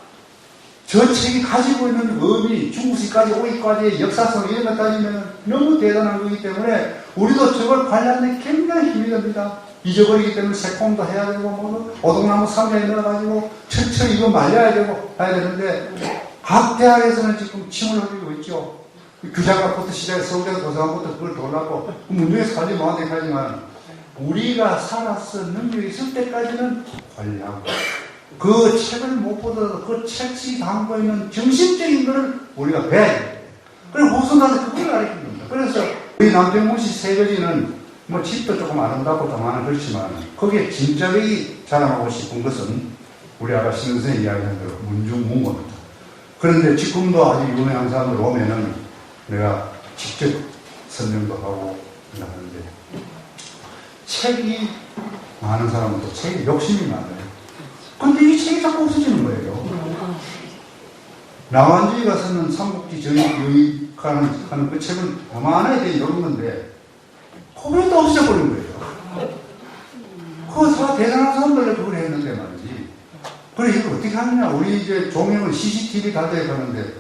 S4: 저 책이 가지고 있는 의미, 중국시까지 오기까지의 역사성 이런 것 따지면 너무 대단한 거기 때문에 우리도 저걸 관리하는 데 굉장히 힘이 듭니다. 잊어버리기 때문에 새콤도 해야 되고, 뭐, 오동나무 상자에 넣어가지고, 천천히 이거 말려야 되고, 해야 되는데, 각 대학에서는 지금 침을 흘리고 있죠. 규장학부터 시작해서 서울대 도서관부터 그걸 돌았고, 문중에서 관리 뭐하는 데까지만, 우리가 살아서 능력이 있을 때까지는 관리하고, 그 책을 못 보더라도 그 책이 담고 있는 정신적인 것을 우리가 배워야 돼요. 그리고 후손한테 그걸 가르치는 겁니다. 그래서 우리 남평문시 세거지는 뭐 집도 조금 아름답고 더 많은 그렇지만 거기에 진짜로 자랑하고 싶은 것은 우리 아까 신 선생님이 이야기한 대로 문중문고입니다. 그런데 지금도 아주 유명한 사람들 오면은 내가 직접 설명도 하고 하는데 책이 많은 사람은 또 책에 욕심이 많아요. 근데 이 책이 자꾸 없어지는 거예요. 남한주의 가서는 삼국지 저익하는 그 책은 얼마나 돼 이런 건데 그것도 없애버린 거예요. 그거 다 대단한 사람들이 그걸 했는데 말이지. 그래 이걸 어떻게 하느냐. 우리 이제 종영은 CCTV 가져야 가는데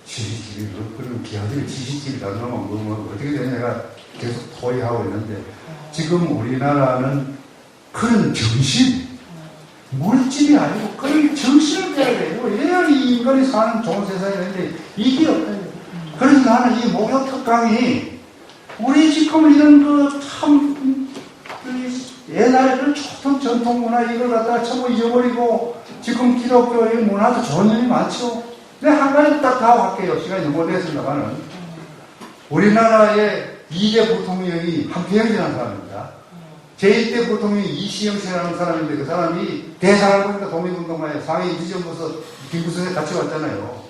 S4: CCTV 그런 기아들이 CCTV 가져오면 뭐 어떻게 되냐 내가 계속 토의하고 있는데 지금 우리나라는 그런 정신 물질이 아니고 그런 정신을 빼야 돼요. 이래야 이 인간이 사는 좋은 세상이 되는데 이게 없다. 그래서 나는 이 목욕 특강이 우리 지금 이런 참 옛날에 그 초통 전통 문화 이걸 갖다가 전부 잊어버리고 지금 기독교의 문화도 좋은 점이 많죠. 근데 한 가지 딱 다 할게요. 시간이 너무 됐습니다만은 우리나라의 2대 부통령이 한평이라는 사람입니다. 제1대 부통령이 이시영세라는 사람인데 그 사람이 대사를 보니까 독립운동가에 상해 이지점부서 김구선에 같이 왔잖아요.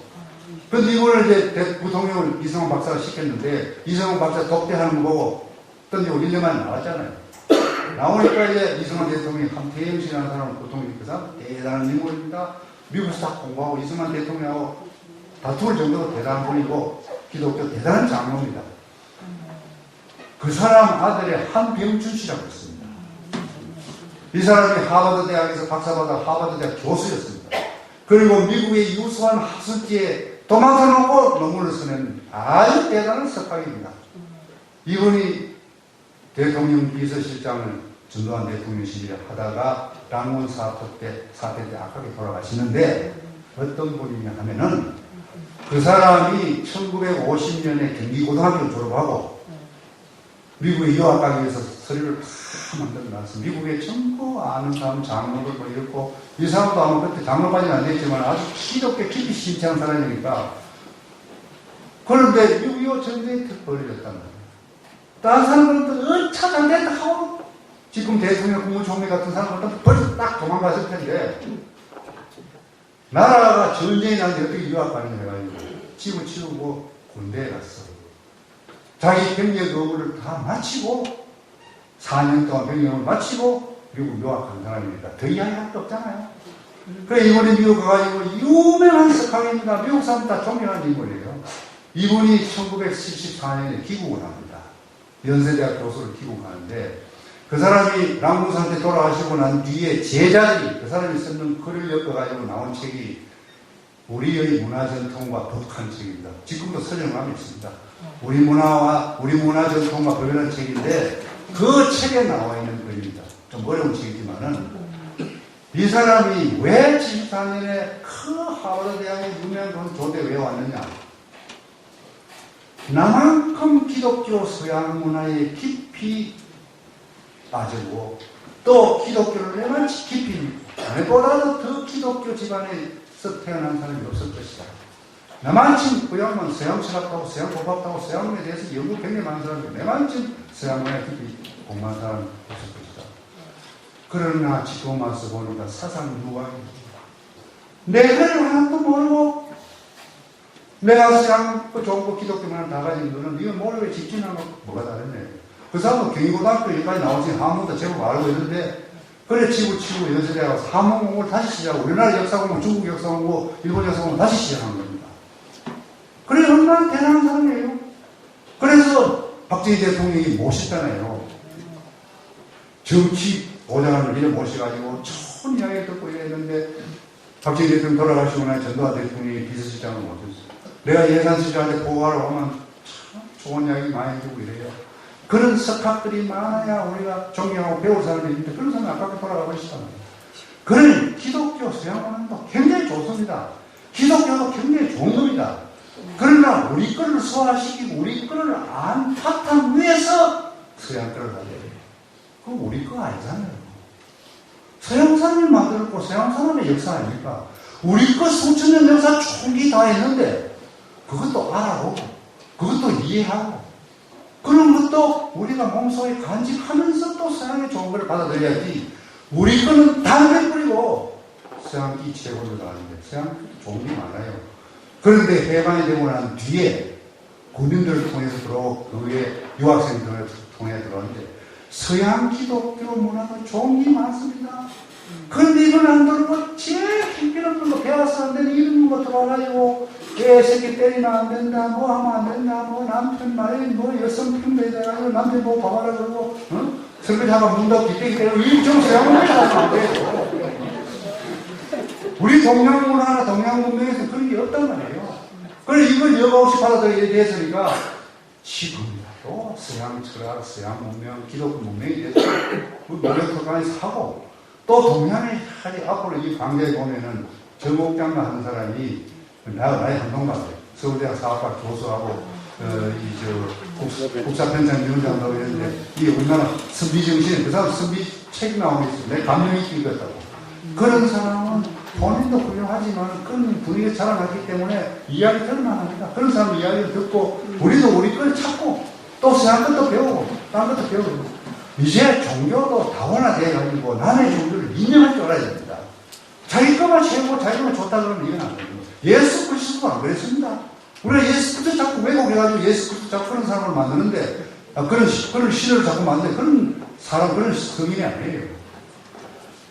S4: 근데 이거를 이제 부통령을 이성원 박사가 시켰는데 이성원 박사 독대하는 거 보고 던지고 1년 만에 나왔잖아요. 나오니까 이제 이승만 대통령이 함태영 씨라는 사람을 부통령이 그 사람 대단한 인물입니다. 미국에서 다 공부하고 이승만 대통령하고 다툴 정도로 대단한 분이고 기독교 대단한 장로입니다. 그 사람 아들이 한병준 씨라고 있습니다. 이 사람이 하버드 대학에서 박사받아 하버드 대학 교수였습니다. 그리고 미국의 유수한 학술지에 도망쳐 놓고 논문을 쓰는 아주 대단한 석학입니다. 이분이 대통령 비서실장을 전두환 대통령실에 하다가 랑군 사태 때 악하게 돌아가시는데 어떤 분이냐 하면은 그 사람이 1950년에 경기고등학교를 졸업하고 미국에 유학 가기 위해서 서류를 다 만들어놨어. 미국에 전부 아는 사람 장로들 뭐 이렇고 이 사람도 아마 그때 장로까지는 안 됐지만 아주 기독교 깊이 신청한 사람이니까 그런데 6.25 전쟁이 탁 벌어졌단 말이에요. 다른 사람들은 차가 된다 하고 지금 대통령 국무총리 같은 사람들은 벌써 딱 도망갔을 텐데 나라가 전쟁이 나는데 어떻게 유학 가느냐 해가지고 집을 치우고 군대에 갔어. 자기 병력 의무를 다 마치고 4년 동안 병력을 마치고 미국 유학한 사람이니까 더 이야기할 게 없잖아요. 그래 이번에 미국 가가지고 유명한 석학입니다. 미국 사람 다 존경하는 인물이에요. 이분이 1974년에 귀국을 합니다. 연세대학 교수를 귀국하는데 그 사람이 랑군사한테 돌아가시고 난 뒤에 제자들이 그 사람이 쓰는 글을 엮어가지고 나온 책이 우리의 문화전통과 법한 책입니다. 지금도 서점함이 있습니다. 우리 문화와 우리 문화전통과 법이라는 책인데 그 책에 나와 있는 글입니다. 좀 어려운 책이지만은 이 사람이 왜 74년에 그 하버드 대학의 유명한 그 조대 왜 왔느냐? 나만큼 기독교 서양 문화에 깊이 빠지고 또 기독교를 내만치 깊이 나보다도 더 기독교 집안에서 태어난 사람이 없을 것이다. 나만큼 그 양반 서양 철학하고 서양 법학하고 서양에 대해서 연구 굉장히 많은 사람이 내만큼 서양 문화에 깊이 공부한 사람이 없을 것이다. 그러나 지금 와서 보니까 사상 유학입니다. 내가 하나도 모르고 내가 서양 좋은 거 기독교 문화를 다 가진 너는 네가 모르게 집중하는 거 뭐가 다르네. 그 사람은 경기고등학교 여기까지 나오지 한문도 제법 알고 있는데 그래 집을 치고 연세대 가서 한문 공부를 다시 시작하고 우리나라 역사 공부, 중국 역사 공부, 일본 역사 공부 다시 시작한 겁니다. 그래 얼마나 대단한 사람이에요. 그래서 박정희 대통령이 모셨잖아요. 정치 보좌관을 이래 모셔가지고 좋은 이야기를 듣고 이랬는데 박정희 대통령 돌아가시고 난 전두환 대통령이 비서실장을 모셨어요. 내가 예산실장한테 보고하러 오면 참 좋은 이야기 많이 해주고 이래요. 그런 석학들이 많아야 우리가 존경하고 배울 사람이 있는데 그런 사람이 아깝게 돌아가고 있잖아요. 그런 기독교 서양문화도 굉장히 좋습니다. 기독교도 굉장히 좋은 겁니다. 그러나 우리 거를 소화시키고 우리 거를 안 바탕 위에서 서양 거를 하게 돼요. 그거 우리 거 아니잖아요. 서양 사람이 만들었고 서양 사람의 역사 아닙니까? 우리 거 수천 년 역사 총기 다 했는데 그것도 알아보고 그것도 이해하고 그런 것도 우리가 몸속에 간직하면서 또 서양의 좋은 걸 받아들여야지. 우리 거는 담배 뿌리고 서양이 최고로 나왔는데 서양 좋은 게 많아요. 그런데 해방이 되고 난 뒤에 군인들을 통해서 들어오고 그 위에 유학생들을 통해 들어왔는데 서양 기독교 문화도 좋은 게 많습니다. 그런데 이걸 안 들고 제일 힘들었던 거 배워서 안 되는 이런 거 들어와가지고 개새끼 때리면 안 된다, 뭐 하면 안 된다, 뭐 남편 말이 뭐 여성 편배돼가지고 남편 뭐 봐봐라 그러고, 설거지하고 문도 빗대기 때리고 이좀 세상을 안 돼요. 우리 동양 문화나 동양 문명에서 그런 게 없단 말이에요. 그래서 이걸 여과없이 받아들이게 됐으니까 지금이라도 서양 철학, 서양 문명, 기독교 문명이 돼서 노력하면서 하고 또 동양의 앞으로 이 관계에 보면은 정옥장로 하는 사람이 나의 한동갑이에요. 서울대학 사학과 교수하고 국사편찬위원장도 했는데 이게 얼마나 선비정신에 그 사람 선비 책이 나오고 있어. 내 감명이 깊었다고. 그런 사람은 본인도 훌륭하지만 그런 분위기에 자라났기 때문에 이야기 들을만 합니다. 그런 사람 이야기를 듣고 우리도 우리 걸 찾고 또 서양 것도 배우고 딴 것도 배우고 이제 종교도 다원화돼가지고 남의 종교를 인정할 줄 알아야 됩니다. 자기 것만 채우고 자기 것만 좋다 그러면 이건 안 됩니다. 예수 그리스도도 안 그랬습니다. 우리가 예수 그리스도 자꾸 왜곡해가지고 예수 그리스도 자꾸 그런 사람을 만드는데 그런 시대를 자꾸 만드는데 그런 사람 그런 성인이 아니에요.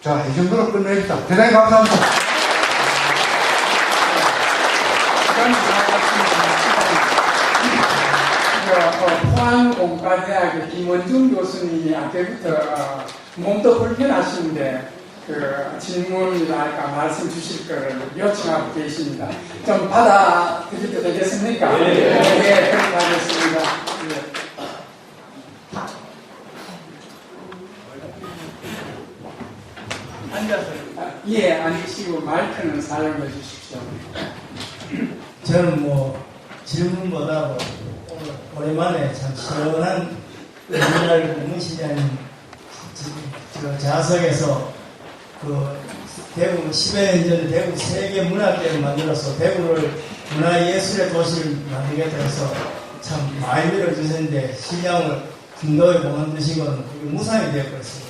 S4: 자, 이 정도로 끝내겠다. 대단히 감사합니다.
S1: 포항공과대학의 김원중 교수님이 아까부터 몸도 불편하신데 질문이랄까 말씀 주실 거를 요청하고 계십니다. 좀 받아드려도 되겠습니까? 네, 그렇게 하겠습니다. 네. 앉아서 예, 앉으시고 마이크는 사용해 주십시오.
S8: 저는 뭐 질문보다 뭐 오랜만에 참 시원한 우리나라 문시장님 좌석에서 대구 10여 년 전에 대구 세계 문화대를 만들어서 대구를 문화예술의 도시를 만들겠다 해서 참 많이 밀어주셨는데 시장을 중도에 그만두시고는 무상이 되어버렸어요.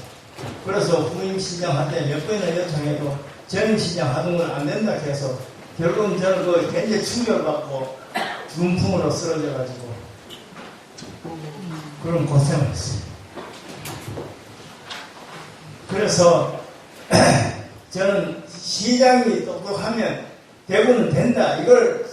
S8: 그래서 후임 시장 할 때 몇 번이나 요청해도 전임 시장 하는 건 안 된다 해서 결국은 저는 굉장히 충격을 받고 중풍으로 쓰러져가지고 그런 고생을 했어요. 그래서 저는 시장이 똑똑하면 대구는 된다. 이걸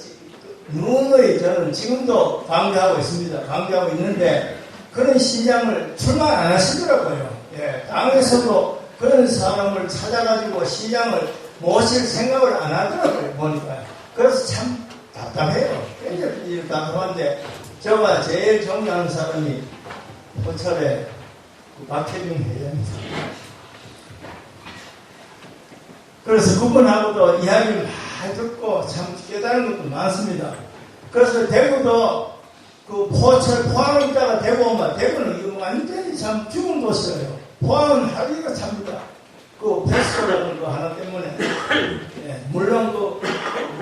S8: 누누이 저는 지금도 강조하고 있습니다. 강조하고 있는데 그런 시장을 출마 안 하시더라고요. 예, 당에서도 그런 사람을 찾아가지고 시장을 모실 생각을 안 하더라고요. 보니까. 그래서 참 답답해요. 굉장히 답답한데 저가 제일 존경하는 사람이 호철의 박혜중 회장입니다. 그래서 그분하고도 이야기를 많이 듣고 참 깨달은 것도 많습니다. 그래서 대구도 포철 포항을 있다가 대구 오면 대구는 이거 완전히 참 죽은 도시예요. 포항은 하기가 찹니다. 패스라는 거 하나 때문에 예, 물론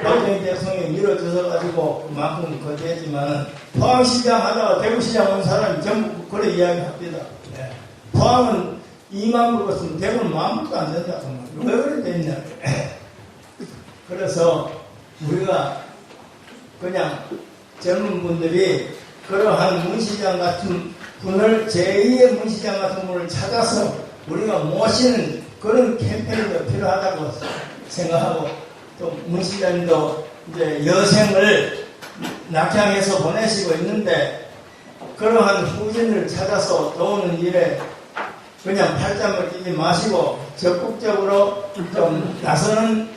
S8: 박정희 대통령이 밀어줘서 가지고 그만큼 거대했지만은 포항시장 하다가 대구시장 온 사람이 전부 그래 이야기합니다. 예. 포항은 2만 불 같으면 대구는 10,000불도 안 된다. 왜 그래 됐냐. 그래서 우리가 그냥 젊은 분들이 그러한 문시장 같은 분을 제2의 문시장 같은 분을 찾아서 우리가 모시는 그런 캠페인도 필요하다고 생각하고 또 문시장도 이제 여생을 낙향해서 보내시고 있는데 그러한 후진을 찾아서 도우는 일에 그냥 팔짱을 끼지 마시고 적극적으로 좀 나서는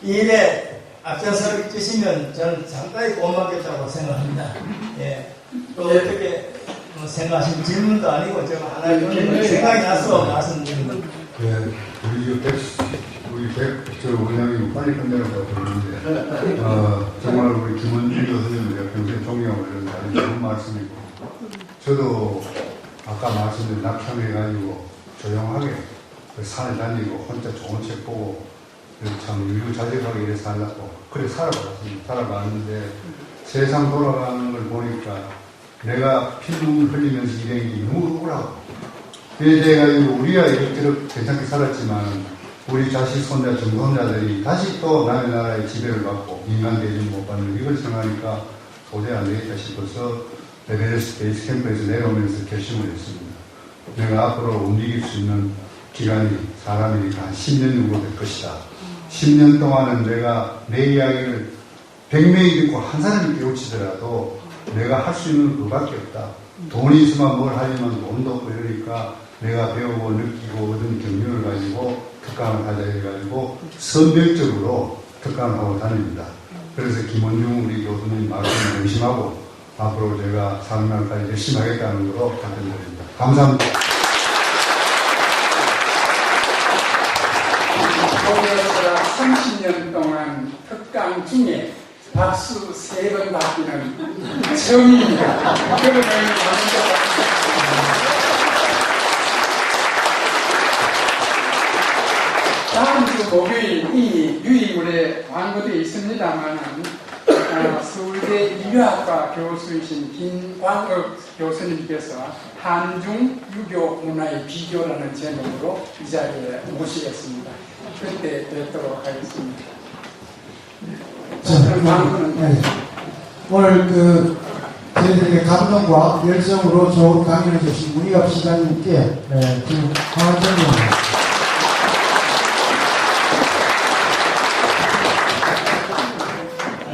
S8: 일에 앞장서게 주시면 저는 상당히 고맙겠다고 생각합니다. 예. 또 어떻게 생각하시는 질문도 아니고 제가 하나 생각이 나서 말씀드립니다.
S4: 네, 우리 저 원장님 빨리 끝내라고 그러는데 정말 우리 김원중 교수님을 평소에 존경하고 이런 아주 좋은 말씀이고 저도 아까 말씀드린 낙향해가지고 조용하게 산에 다니고 혼자 좋은 책 보고 참 유유자적하게 이래 살라고 그래 살아봤는데 세상 돌아가는 걸 보니까 내가 피눈물 흘리면서 일한 게 너무 억울하고 그래서 우리가 이렇게 괜찮게 살았지만 우리 자식 손자 정손자들이 다시 또 남의 나라의 지배를 받고 인간 대접 못 받는 이걸 생각하니까 도저히 안 되겠다 싶어서 에베레스트 베이스 캠프에서 내려오면서 결심을 했습니다. 내가 앞으로 움직일 수 있는 기간이 사람이니까 한 10년 정도 될 것이다. 10년 동안은 내가 내 이야기를 100명이 듣고 한 사람이 깨우치더라도 내가 할 수 있는 그밖에 없다. 돈이 있으면 뭘 하지만 돈도 없고 이러니까 내가 배우고 느끼고 얻은 경륜을 가지고 특강을 하자 해가지고 선별적으로 특강을 하고 다닙니다. 그래서 김원중 우리 교수님 말씀을 명심하고 앞으로 제가 사명날까지 열심히 하겠다는 걸로 답변드립니다. 감사합니다.
S1: 거기에서 30년 동안 특강 중에 박수 3번 받기는 처음입니다. 그러면 다음 주 목요일 이 유이물에 광고되어 있습니다만 서울대 인류학과 교수이신 김광욱 교수님께서 한중 유교 문화의 비교라는 제목으로 이 자리에 모시겠습니다. 그때 뵙도록 하겠습니다.
S2: 네. 오늘 저희들에게 감동과 열정으로 좋은 강연을 주신 문희갑 시장님께 지금 강원장님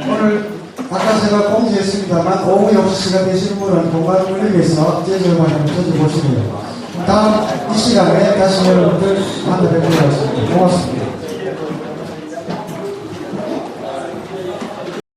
S2: 오늘 아까 제가 공지했습니다만 오후 6시가 되시는 분은 공간을 위해서 제주를 한번 찾아보시고요. 다음 이 시간에 다시 여러분들 만나 뵙도록 하겠습니다. 고맙습니다.